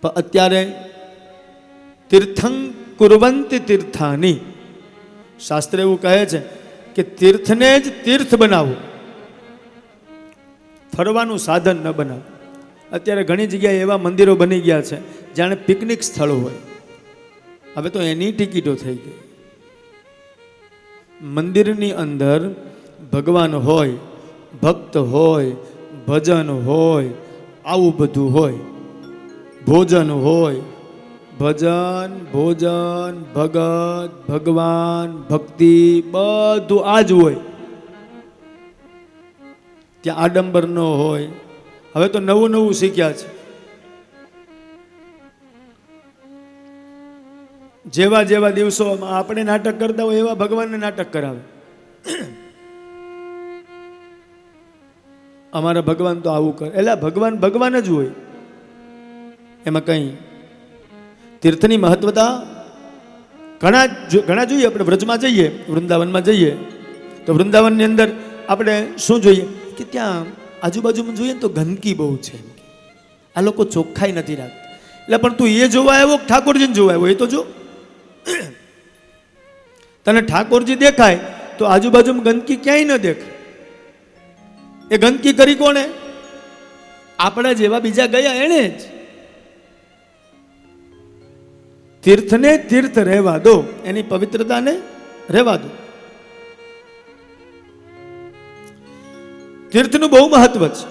પણ અત્યારે તીર્થં કુર્વંતિ તીર્થાની, શાસ્ત્ર એવું કહે છે કે તીર્થને જ તીર્થ બનાવો, ફરવાનું સાધન ન બનાવો. અત્યારે ઘણી જગ્યાએ એવા મંદિરો બની ગયા છે જાણે પિકનિક સ્થળ હોય. હવે તો એની ટિકિટો થઈ ગઈ. મંદિરની અંદર ભગવાન હોય, ભક્ત હોય, ભજન હોય, આવું બધું હોય. ભોજન હોય, ભજન, ભોજન, ભગત, ભગવાન, ભક્તિ, બધું આ જ હોય. ત્યાં આડંબર ન હોય. હવે તો નવું નવું શીખ્યા છે. જેવા જેવા દિવસોમાં આપણે નાટક કરતા હોય એવા ભગવાનને નાટક કરાવે. અમારા ભગવાન તો આવું કરે, એટલે ભગવાન ભગવાન જ હોય, એમાં કંઈ. તીર્થની મહત્વતા ઘણા જોઈએ. આપણે વ્રજમાં જઈએ, વૃંદાવનમાં જઈએ તો વૃંદાવનની અંદર આપણે શું જોઈએ કે ત્યાં આજુબાજુમાં જોઈએ તો ગંદકી બહુ છે. આ લોકો ચોખ્ખાઈ નથી રાખતા. એટલે પણ તું એ જોવા આવ્યો ઠાકોરજીને જોવા આવ્યો, એ તો જો. તને ઠાકોરજી દેખાય તો આજુબાજુમાં ગંદકી ક્યાંય ન દેખાય. એ ગંદકી કરી કોણે? આપણા જેવા બીજા ગયા એણે જ. તીર્થને તીર્થ રહેવા દો, એની પવિત્રતાને રહેવા દો. તીર્થનું બહુ મહત્વ છે.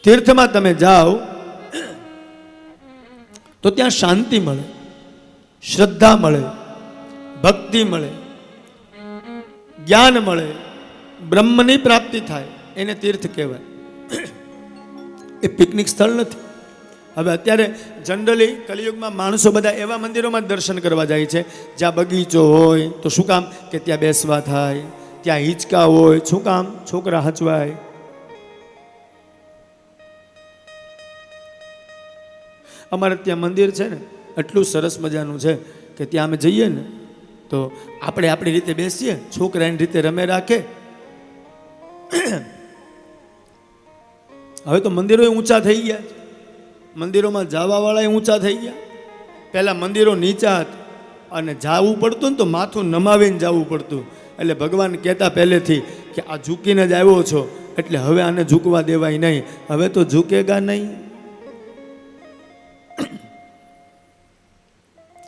તીર્થમાં તમે જાઓ તો ત્યાં શાંતિ મળે, શ્રદ્ધા મળે, ભક્તિ મળે, જ્ઞાન મળે, બ્રહ્મની પ્રાપ્તિ થાય. એને તીર્થ કહેવાય. એ પિકનિક સ્થળ નથી. હવે અત્યારે જનરલી કલિયુગમાં માણસો બધા એવા મંદિરોમાં દર્શન કરવા જાય છે જ્યાં બગીચો હોય. તો શું કામ? કે ત્યાં બેસવા થાય, ત્યાં હિંચકા હોય. શું કામ? છોકરા હચવાય. અમારે ત્યાં મંદિર છે ને, એટલું સરસ મજાનું છે કે ત્યાં અમે જઈએ ને તો આપણે આપણી રીતે બેસીએ, છોકરા એની રીતે રમે રાખે. હવે તો મંદિરો ઊંચા થઈ ગયા. મંદિરોમાં જવાવાળા ઊંચા થઈ ગયા. પહેલાં મંદિરો નીચા હતા અને જવું પડતું ને તો માથું નમાવીને જવું પડતું. એટલે ભગવાન કહેતા પહેલેથી કે આ ઝૂકીને જ આવ્યો છો એટલે હવે આને ઝૂકવા દેવાય નહીં. હવે તો ઝૂકેગા નહીં.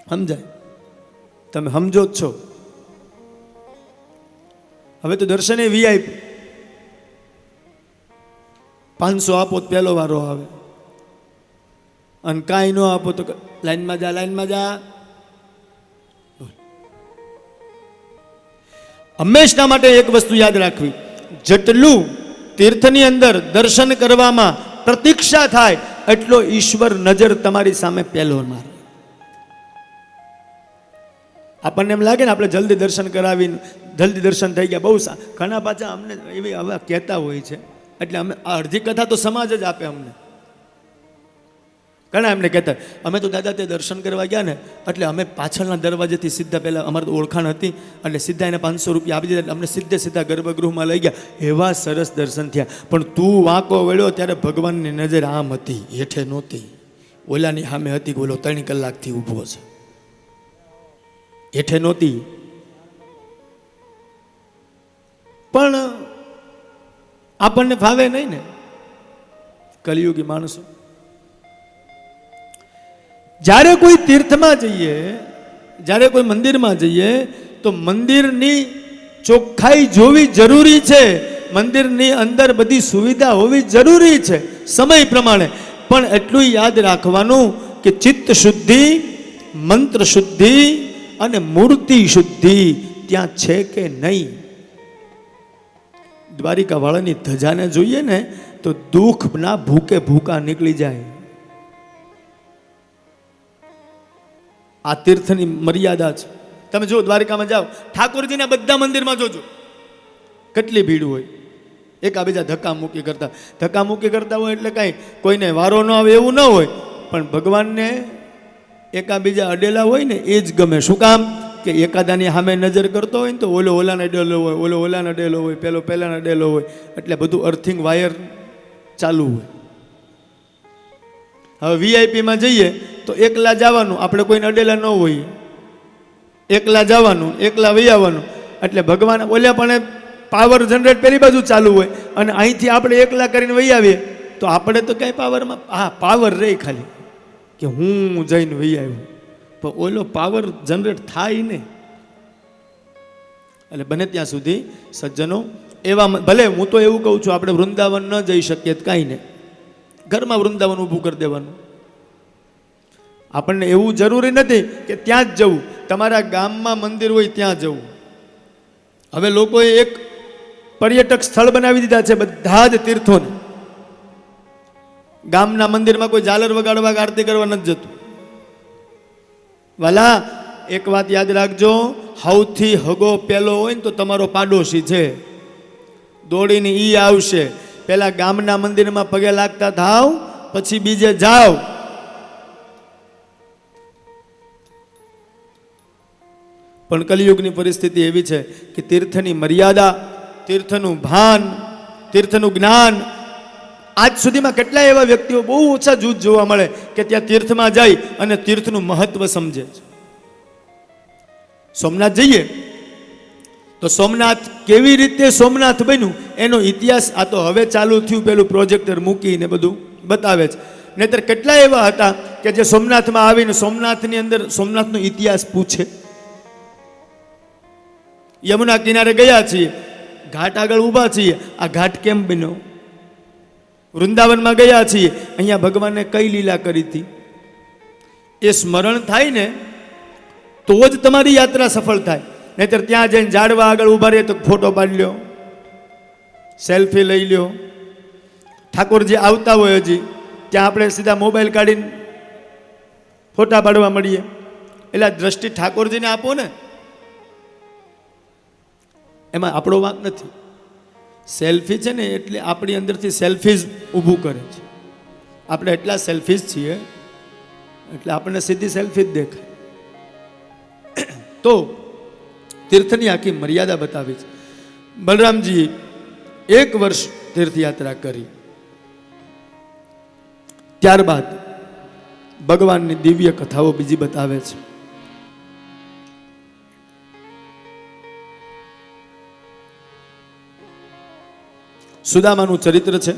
સમજાય? તમે સમજો જ છો. હવે તો દર્શને વીઆઈપી 500 આપો તો પહેલો વારો આવે અને કાંઈ ન આપો તો લાઈનમાં જા લાઈનમાં જા. હંમેશા માટે એક વસ્તુ યાદ રાખવી, જેટલું તીર્થની અંદર દર્શન કરવામાં પ્રતીક્ષા થાય એટલો ઈશ્વર નજર તમારી સામે પહેલો મારે. આપણને એમ લાગે ને આપણે જલ્દી દર્શન કરાવીને જલ્દી દર્શન થઈ ગયા, બહુ ઘણા પાછા અમને એવી હવે કહેતા હોય છે. એટલે અમે અડધી કથા તો સમાજ જ આપે અમને. ઘણા એમને કહેતા અમે તો દાદા તે દર્શન કરવા ગયા ને એટલે અમે પાછળના દરવાજેથી સીધા પહેલાં અમારે તો ઓળખાણ હતી એટલે સીધા એને 500 રૂપિયા આપી દીધા એટલે અમને સીધા ગર્ભગૃહમાં લઈ ગયા. એવા સરસ દર્શન થયા. પણ તું વાંકો વળ્યો ત્યારે ભગવાનની નજર આમ હતી, હેઠે નહોતી. ઓલાની સામે હતી, ઓલો 3 કલાકથી ઊભો છે, હેઠે નહોતી. પણ આપણને ફાવે નહીં ને કલિયુગી માણસો. જ્યારે કોઈ તીર્થમાં જઈએ, જ્યારે કોઈ મંદિરમાં જઈએ તો મંદિરની ચોખ્ખાઈ જોવી જરૂરી છે. મંદિરની અંદર બધી સુવિધા હોવી જરૂરી છે સમય પ્રમાણે. પણ એટલું યાદ રાખવાનું કે ચિત્ત શુદ્ધિ, મંત્ર શુદ્ધિ અને મૂર્તિ શુદ્ધિ ત્યાં છે કે નહીં. દ્વારિકા વાળાની ધજાને જોઈએ ને તો દુઃખના ભૂકે ભૂકા નીકળી જાય. આ તીર્થની મર્યાદા છે. તમે જો દ્વારિકામાં જાઓ, ઠાકોરજીના બધા મંદિરમાં જોજો કેટલી ભીડ હોય. એકાબીજા ધક્કામુક્કી કરતા હોય એટલે કાંઈ કોઈને વારો ન આવે એવું ન હોય. પણ ભગવાનને એકાબીજા અડેલા હોય ને એ જ ગમે. શું કામ? કે એકાદાની સામે નજર કરતો હોય ને તો ઓલાને અડેલો હોય, ઓલાને અડેલો હોય, પહેલાને અડેલો હોય. એટલે બધું અર્થિંગ વાયર ચાલુ હોય. હવે વીઆઈપીમાં જઈએ તો એકલા જવાનું, આપણે કોઈને અડેલા ન હોય, એકલા જવાનું, એકલા વહી આવવાનું. એટલે ભગવાન ઓલા પણ પાવર જનરેટ પેલી બાજુ ચાલુ હોય અને અહીંથી આપણે એકલા કરીને વહી આવીએ તો આપણે તો કંઈ પાવરમાં પાવર રહે ખાલી કે હું જઈને વહી આવ્યો, પણ ઓલો પાવર જનરેટ થાય ને. એટલે બને ત્યાં સુધી સજ્જનો એવા, ભલે હું તો એવું કહું છું આપણે વૃંદાવન ન જઈ શકીએ તો કાંઈ નહીં, ઘરમાં વૃંદાવન ઊભું કરી દેવાનું. આપણને એવું જરૂરી નથી કે ત્યાં જ જવું, તમારા ગામમાં મંદિર હોય ત્યાં જવું. હવે લોકોએ એક પર્યટક સ્થળ બનાવી દીધા છે બધા જ તીર્થોને. ગામના મંદિરમાં કોઈ ઝાલર વગાડવા આરતી કરવા નથી જતું. વાલા એક વાત યાદ રાખજો, સૌથી હગો પેલો હોય ને તો તમારો પાડોશી છે, દોડીને ઈ આવશે. પેલા ગામના મંદિરમાં પગે લાગતા થાવ, પછી બીજે જાઓ. પણ કલિયુગની પરિસ્થિતિ એવી છે કે તીર્થની મર્યાદા, તીર્થનું ભાન, તીર્થનું જ્ઞાન. આજ સુધીમાં કેટલા એવા વ્યક્તિઓ બહુ ઓછા જૂથ જોવા મળે કે ત્યાં તીર્થમાં જાય અને તીર્થનું મહત્વ સમજે છે. સોમનાથ જઈએ તો સોમનાથ કેવી રીતે સોમનાથ બન્યું એનો ઇતિહાસ આ તો હવે ચાલુ થયું, પેલું પ્રોજેક્ટર મૂકીને બધું બતાવે છે. નહીતર કેટલા એવા હતા કે જે સોમનાથમાં આવીને સોમનાથની અંદર સોમનાથનો ઇતિહાસ પૂછે. યમુના કિનારે ગયા છીએ, ઘાટ આગળ ઊભા છીએ, આ ઘાટ કેમ બન્યો? વૃંદાવનમાં ગયા છીએ, અહીંયા ભગવાને કઈ લીલા કરી હતી એ સ્મરણ થાય ને તો જ તમારી યાત્રા સફળ થાય. નહીતર ત્યાં જઈને ઝાડવા આગળ ઊભા રહીએ તો ફોટો પાડી લ્યો, સેલ્ફી લઈ લ્યો. ઠાકોરજી આવતા હોય હજી ત્યાં આપણે સીધા મોબાઈલ કાઢીને ફોટા પાડવા મળીએ. એટલે દ્રષ્ટિ ઠાકોરજીને આપો ને, એમાં આપણો વાંક નથી. સેલ્ફી છે ને એટલે આપણી અંદરથી સેલ્ફીઝ ઊભું કરે છે. આપણે એટલા સેલ્ફીઝ છીએ એટલે આપણને સીધી સેલ્ફી જ દેખાય. તો તીર્થની આખી મર્યાદા બતાવી છે. બલરામજી 1 વર્ષ તીર્થયાત્રા કરી, ત્યારબાદ ભગવાનની દિવ્ય કથાઓ બીજી બતાવે છે. સુદામાનું ચરિત્ર છે,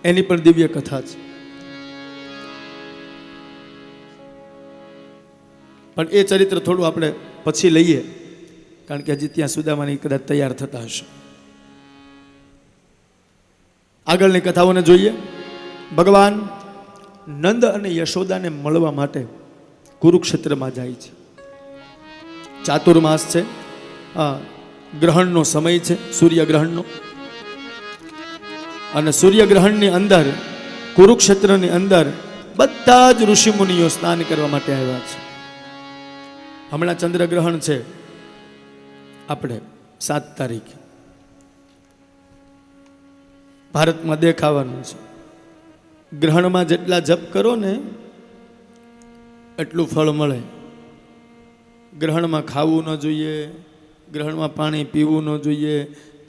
એની પણ દિવ્ય કથા છે. પણ એ ચરિત્ર થોડું આપણે પછી લઈએ, કારણ કે હજી ત્યાં સુદામાની કદાચ તૈયાર થતા હશે. આગળની કથાઓને જોઈએ. ભગવાન નંદ અને યશોદાને મળવા માટે કુરુક્ષેત્રમાં જાય છે. ચાતુર્માસ છે, ગ્રહણનો સમય છે, સૂર્યગ્રહણનો. અને સૂર્યગ્રહણની અંદર, કુરુક્ષેત્રની અંદર બધા જ ઋષિમુનિઓ સ્નાન કરવા માટે આવ્યા છે. હમણાં ચંદ્રગ્રહણ છે, આપણે 7 તારીખે ભારતમાં દેખાવાનું છે. ગ્રહણમાં જેટલા જપ કરો ને એટલું ફળ મળે. ગ્રહણમાં ખાવું ન જોઈએ, ગ્રહણમાં પાણી પીવું ન જોઈએ.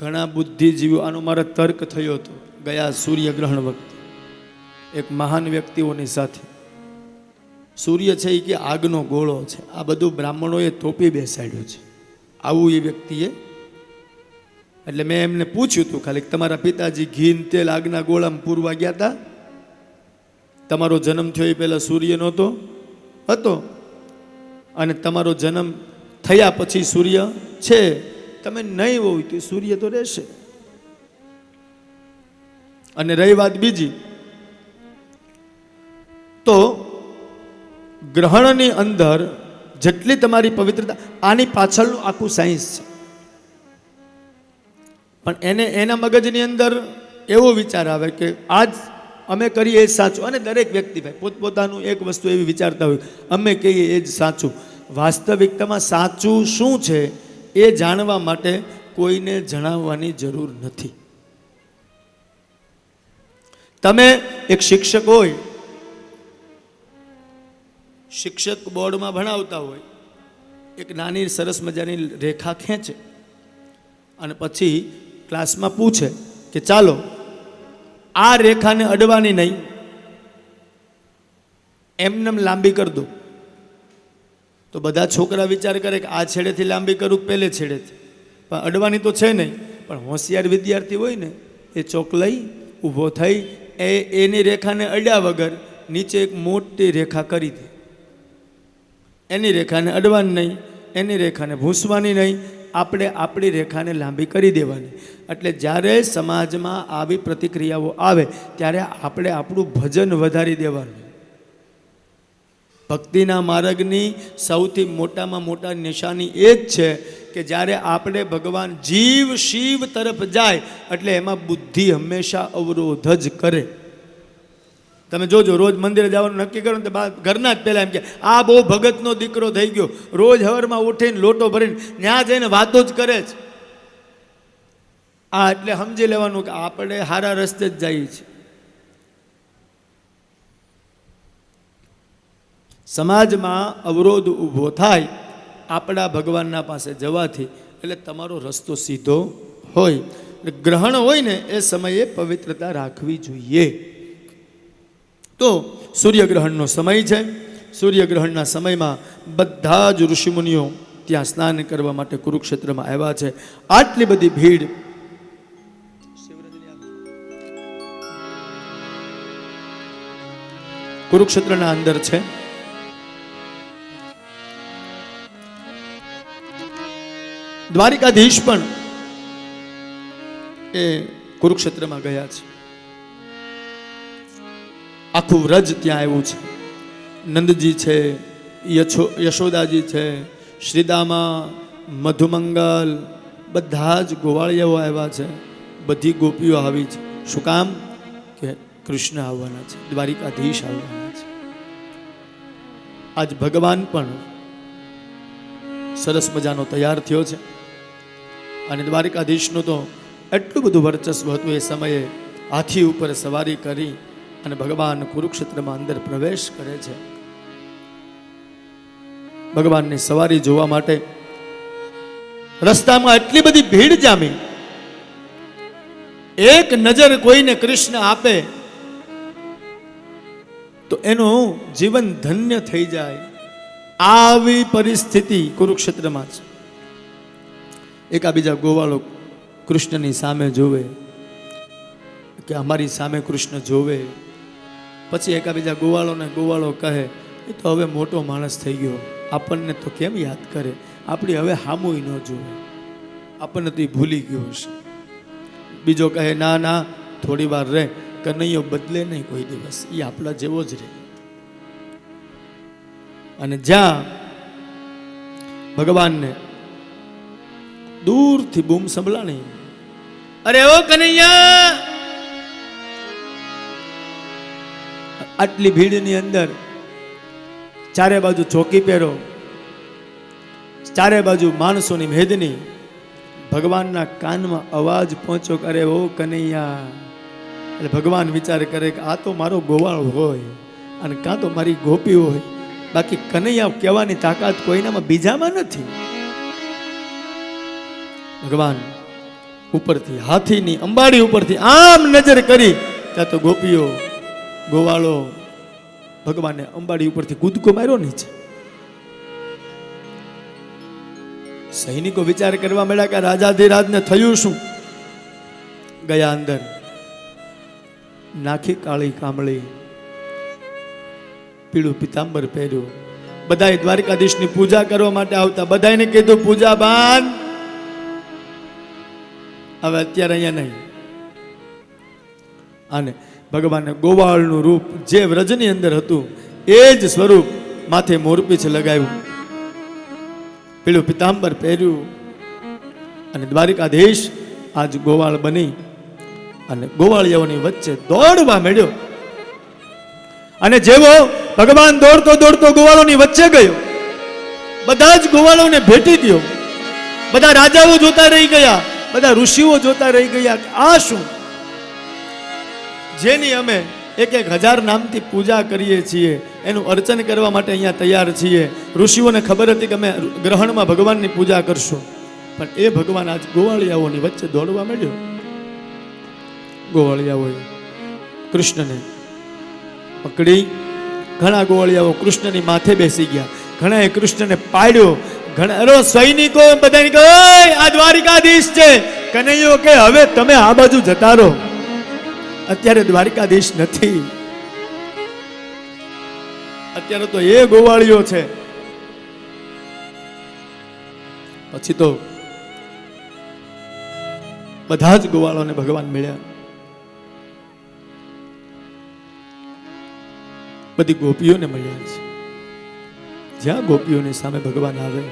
ઘણા બુદ્ધિજીવીઓ, આનો મારો તર્ક થયો હતો ગયા સૂર્યગ્રહણ વખતે એક મહાન વ્યક્તિઓની સાથે. સૂર્ય છે એ કે આગનો ગોળો છે, આ બધું બ્રાહ્મણોએ તોપી બેસાડ્યું છે, આવું એ વ્યક્તિએ. એટલે મેં એમને પૂછ્યું હતું ખાલી, તમારા પિતાજી ઘી તેલ આગના ગોળામાં પૂરવા ગયા હતા? તમારો જન્મ થયો એ પહેલાં સૂર્ય નહોતો હતો, અને તમારો જન્મ થયા પછી સૂર્ય છે. તમે નહીં હોય તો સૂર્ય તો રહેશે. અને રહી વાત બીજી, તો ગ્રહણની અંદર જેટલી તમારી પવિત્રતા, આની પાછળનું આખું સાયન્સ છે. પણ એના મગજની અંદર એવો વિચાર આવે કે આજ અમે કરીએ એ સાચું. અને દરેક વ્યક્તિ ભાઈ પોતપોતાનું એક વસ્તુ એવી વિચારતા હોય, અમે કહીએ એ જ સાચું. વાસ્તવિકતામાં સાચું શું છે એ જાણવા માટે કોઈને જણાવવાની જરૂર નથી. તમે એક શિક્ષક હોય, શિક્ષક બોર્ડમાં ભણાવતા હોય, એક નાની સરસ મજાની રેખા ખેંચે અને પછી ક્લાસમાં પૂછે કે ચાલો આ રેખાને અડવાની નહીં, એમને લાંબી કરી દો. તો બધા છોકરા વિચાર કરે કે આ છેડેથી લાંબી કરું પેલે છેડેથી, પણ અડવાની તો છે નહીં. પણ હોશિયાર વિદ્યાર્થી હોય ને એ ચોક લઈ ઊભો થઈ એની રેખાને અડ્યા વગર નીચે એક મોટી રેખા કરી દે. એની રેખાને અડવાની નહીં, એની રેખાને ભૂંસવાની નહીં, આપણે આપણી રેખાને લાંબી કરી દેવાની. એટલે જ્યારે સમાજમાં આવી પ્રતિક્રિયાઓ આવે ત્યારે આપણે આપણું ભજન વધારી દેવાનું. ભક્તિના માર્ગની સૌથી મોટામાં મોટા નિશાની એ જ છે કે જ્યારે આપણે ભગવાન જીવ શિવ તરફ જાય એટલે એમાં બુદ્ધિ હંમેશા અવરોધ જ કરે. તમે જોજો, રોજ મંદિરે જવાનું નક્કી કરો ને તો ઘરના જ પહેલાં એમ કે આ બહુ ભગતનો દીકરો થઈ ગયો, રોજ હવારમાં ઉઠીને લોટો ભરીને ત્યાં જઈને વાતો જ કરે છે. આ એટલે સમજી લેવાનું કે આપણે સારા રસ્તે જ જઈએ છીએ. સમાજમાં અવરોધ ઊભો થાય આપણા ભગવાનના પાસે જવાથી, એટલે તમારો રસ્તો સીધો હોય. એટલે ગ્રહણ હોય ને એ સમયે પવિત્રતા રાખવી જોઈએ. તો સૂર્યગ્રહણનો સમય છે. સૂર્યગ્રહણના સમયમાં બધા જ ઋષિમુનિઓ ત્યાં સ્નાન કરવા માટે કુરુક્ષેત્રમાં આવ્યા છે. આટલી બધી ભીડ કુરુક્ષેત્રના અંદર છે. દ્વારિકાધીશ પણ એ કુરુક્ષેત્રમાં ગયા છે. આખું વ્રજ ત્યાં આવ્યું છે. નંદજી છે, યશોદાજી છે, શ્રીદામા, મધુમંગલ, બધા જ ગોવાળિયાઓ આવ્યા છે. બધી ગોપીઓ આવી છે. શું કામ? કે કૃષ્ણ આવવાના છે, દ્વારિકાધીશ આવવાના છે. આજ ભગવાન પણ સરસ મજાનો તૈયાર થયો છે. અને દ્વારિકાધીશનું તો એટલું બધું વર્ચસ્વ હતું એ સમયે. હાથી ઉપર સવારી કરી અને ભગવાન કુરુક્ષેત્રમાં અંદર પ્રવેશ કરે છે. ભગવાનની સવારી જોવા માટે રસ્તામાં એટલી બધી ભીડ જામી. એક નજર કોઈને કૃષ્ણ આપે તો એનું જીવન ધન્ય થઈ જાય. આવી પરિસ્થિતિ કુરુક્ષેત્રમાં છે. એકાબીજા ગોવાળો કૃષ્ણની સામે જોવે કે અમારી સામે કૃષ્ણ જોવે, પછી એકાબીજા ગોવાળો કહે એ તો હવે મોટો માણસ થઈ ગયો, આપણને તો કેમ યાદ કરે, આપણી હવે હામુય ન જોવે, આપણને તો એ ભૂલી ગયો હશે. બીજો કહે ના ના થોડી વાર રહે, કનૈયો બદલે નહીં કોઈ દિવસ, એ આપણા જેવો જ રહે. અને જ્યાં ભગવાનને દૂરથી બૂમ સંભળાણી, અરે ઓ કનૈયા! આટલી ભીડની અંદર ચારે બાજુ ચોકી પહેરો, ચારે બાજુ માણસોની મેદની, ભગવાનના કાનમાં અવાજ પહોંચ્યો, અરે ઓ કનૈયા! એટલે ભગવાન વિચાર કરે કે આ તો મારો ગોવાળ હોય અને કાં તો મારી ગોપી હોય, બાકી કનૈયા કહેવાની તાકાત કોઈનામાં બીજામાં નથી. ભગવાન ઉપરથી હાથીની અંબાડી ઉપરથી આમ નજર કરી, ત્યાં તો ગોપીઓ ગોવાળો ભગવાનને અંબાડી ઉપરથી કૂદકો માર્યો નીચે. સૈનિકો વિચાર કરવા મળ્યા કે રાજાધિરાજને થયું શું? ગયા અંદર, નાખી કાળી કામળી, પીળું પિતાંબર પહેર્યું. બધાએ દ્વારકાધીશની પૂજા કરવા માટે આવતા, બધાને કીધું પૂજા બાંધ, હવે અત્યારે અહીંયા નહીં. અને ભગવાને ગોવાળનું રૂપ જે વ્રજની અંદર હતું એ જ સ્વરૂપ માથે મોરપીછ લગાવ્યું, પીળું પિતાંબર પહેર્યું અને દ્વારકાધીશ આજ ગોવાળ બની અને ગોવાળિયાઓની વચ્ચે દોડવા માંડ્યો. અને જેવો ભગવાન દોડતો દોડતો ગોવાળોની વચ્ચે ગયો, બધા જ ગોવાળોને ભેટી ગયો. બધા રાજાઓ જોતા રહી ગયા, બધા ઋષિઓ જોતા રહી ગયા કે આ શું? જેની અમે 1,000 નામથી પૂજા કરીએ છીએ, એનું અર્ચન કરવા માટે અહીંયા તૈયાર છીએ. ઋષિઓને ખબર હતી કે અમે ગ્રહણમાં ભગવાનની પૂજા કરશું, પણ એ ભગવાન આજ ગોવાળિયાઓની વચ્ચે દોડવા માંડ્યો. ગોવાળિયાઓએ કૃષ્ણને પકડી, ઘણા ગોવાળિયાઓ કૃષ્ણની માથે બેસી ગયા, ઘણાએ કૃષ્ણને પાડ્યો, ઘણા સૈનિકો બધાને કહે આ દ્વારિકાધીશ છે. કનૈયો કે હવે તમે આ બાજુ જતા રહો, અત્યારે દ્વારિકાધીશ નથી, અત્યારે તો એ ગોવાળિયો છે. પછી તો બધા જ ગોવાળોને ભગવાન મળ્યા. બધી ગોપીઓને મળ્યા છે. જ્યાં ગોપીઓની સામે ભગવાન આવે,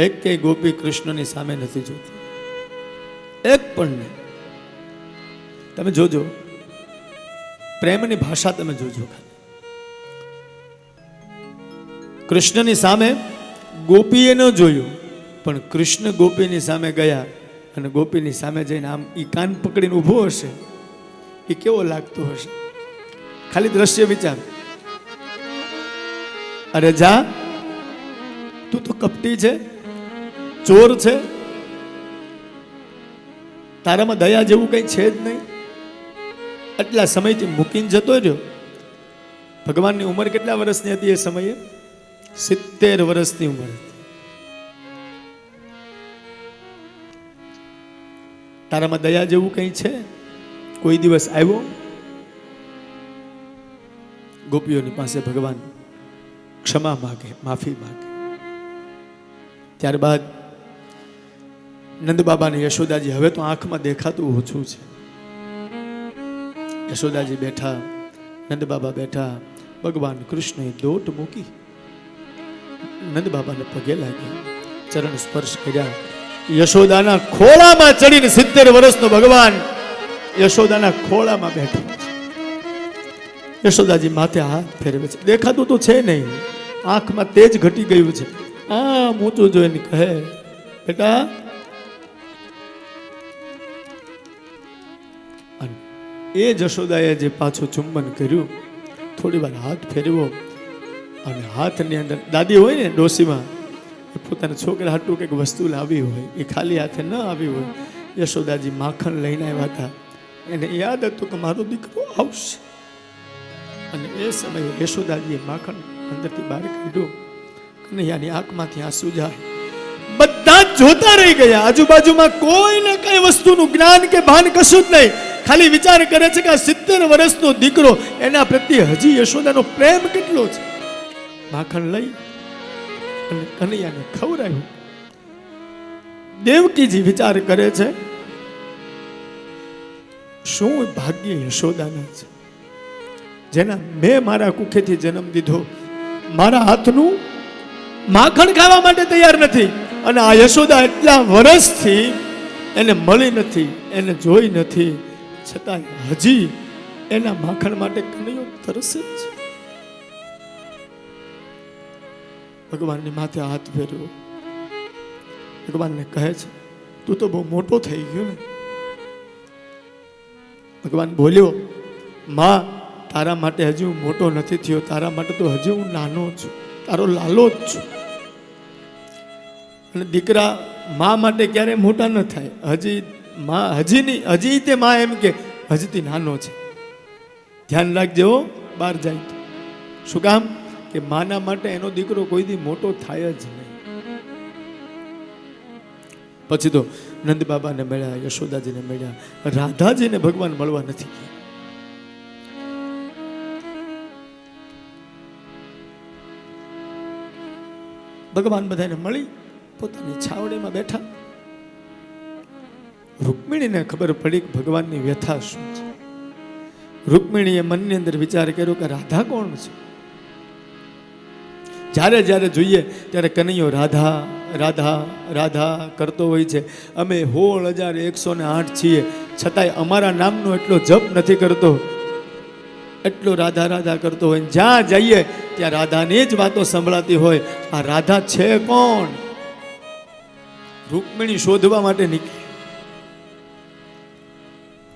એક કે ગોપી કૃષ્ણની સામે નથી જોતી, એક પણ નહીં. તમે જોજો, પ્રેમની ભાષા તમે જોજો. કૃષ્ણની સામે ગોપીએ ન જોયું, પણ કૃષ્ણ ગોપીની સામે ગયા અને ગોપીની સામે જઈને આમ ઈ કાન પકડીને ઊભો હશે, એ કેવો લાગતો હશે? ખાલી દ્રશ્ય વિચાર. અરે જા, તું તો કપટી છે, ચોર છે, તારામાં દયા જેવું કઈ છે જ નહીં. આટલા સમયથી મૂકીને જતો રહ્યો. ભગવાનની ઉંમર કેટલા વર્ષની હતી એ સમયે? 70 વર્ષની ઉંમર હતી. તારામાં દયા જેવું કઈ છે? કોઈ દિવસ આવ્યો? ગોપીઓની પાસે ભગવાન ક્ષમા માગે, માફી માગે. ત્યારબાદ નંદ બાબાને યશોદાજી, હવે તો આંખમાં દેખાતું ઓછું છે. યશોદાજી બેઠા, નંદ બાબા બેઠા. ભગવાન કૃષ્ણએ દોટ મૂકી, નંદ બાબાને પગે લાગ્યા, ચરણ સ્પર્શ કર્યા. યશોદાના ખોળામાં ચડીને 70 વર્ષનો ભગવાન યશોદાના ખોળામાં બેઠો. યશોદાજી માથે હાથ ફેરવે છે. દેખાતું તો છે નહીં, આંખમાં તેજ ઘટી ગયું છે. આ ઊંચું જોઈને કહે, બેટા. એ જશોદાએ જે પાછું ચુંબન કર્યું, થોડી વાર હાથ ફેરવ્યો અને હાથની અંદર દાદી હોય ને ડોસીમાં, એ પોતાના છોકરા હાટું કંઈક વસ્તુ લાવી હોય, એ ખાલી હાથે ન આવી હોય. યશોદાજી માખણ લઈને આવ્યા હતા. એને યાદ હતું કે મારો દીકરો આવશે. અને એ સમયે યશોદાજીએ માખણ અંદરથી બહાર કાઢ્યું. કનૈયાની આંખમાંથી આંસુ જાય. બધા જ જોતા રહી ગયા. આજુબાજુમાં કોઈને કઈ વસ્તુનું જ્ઞાન કે ભાન કશું જ નહીં. ખાલી વિચાર કરે છે કે આ 70 વર્ષનો દીકરો, એના પ્રત્યે હજી યશોદાનો પ્રેમ કેટલો છે. માખણ લઈ અને કનૈયાને ખવડાવ્યું. દેવકીજી વિચાર કરે છે, શું ભાગ્ય યશોદાના છે, જેના મેં મારા કુખેથી જન્મ દીધો, મારા હાથનું માખણ ખાવા માટે તૈયાર નથી. અને આ યશોદા એટલા વર્ષથી એને મળી નથી, એને જોઈ નથી, છતાં હજી એના માખણ માટે કનૈયો તરસે છે. ભગવાનની માથે હાથ ફેરવ્યો. ભગવાનને કહે છે, તું તો બહુ મોટો થઈ ગયો ને. ભગવાન બોલ્યો, માં, તારા માટે હજી હું મોટો નથી થયો, તારા માટે તો હજી હું નાનો છું, તારો લાલો જ છું. અને દીકરા મા માટે ક્યારે મોટા ન થાય. હજી માં હજી તે માં એમ કે હજીથી નાનો છે. ધ્યાન રાખજો બહાર જાય તો. શું કામ? કે માના માટે એનો દીકરો કોઈ દી મોટો થાય જ નહીં. પછી તો નંદ બાબાને મળ્યા, યશોદાજીને મળ્યા, રાધાજીને ભગવાન મળવા નથી ગયા. ભગવાન બધાને મળી પોતાની છાવડીમાં બેઠા. રૂકમિણીને ખબર પડી કે ભગવાનની વ્યથા શું છે. રૂકમિણીએ મનની અંદર વિચાર કર્યો કે રાધા કોણ છે. જ્યારે જ્યારે જોઈએ ત્યારે કનૈયો રાધા રાધા રાધા કરતો હોય છે. અમે 16,108 છીએ, છતાંય અમારા નામનો એટલો જપ નથી કરતો, એટલો રાધા રાધા કરતો હોય. જ્યાં જઈએ ત્યાં રાધાની જ વાતો સંભળાતી હોય. આ રાધા છે કોણ? રૂકમિણી શોધવા માટે નીકળી.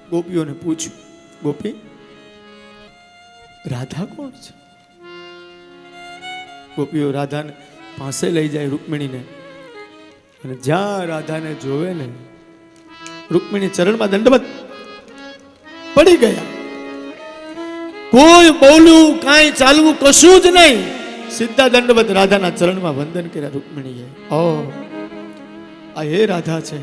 ગોપીઓને પૂછ્યું, ગોપી, રાધા કોણ છે? ગોપીઓ રાધાને પાસે લઈ જાય, રૂકમિણીને. અને જ્યાં રાધાને જોવે ને, રૂકમિણી ચરણમાં દંડવત પડી ગયા. કોઈ બોલવું, કાંઈ ચાલવું, કશું જ નહીં. સીધા દંડવત રાધાના ચરણમાં વંદન કર્યા રૂકમિણીએ. ઓ, આ એ રાધા છે.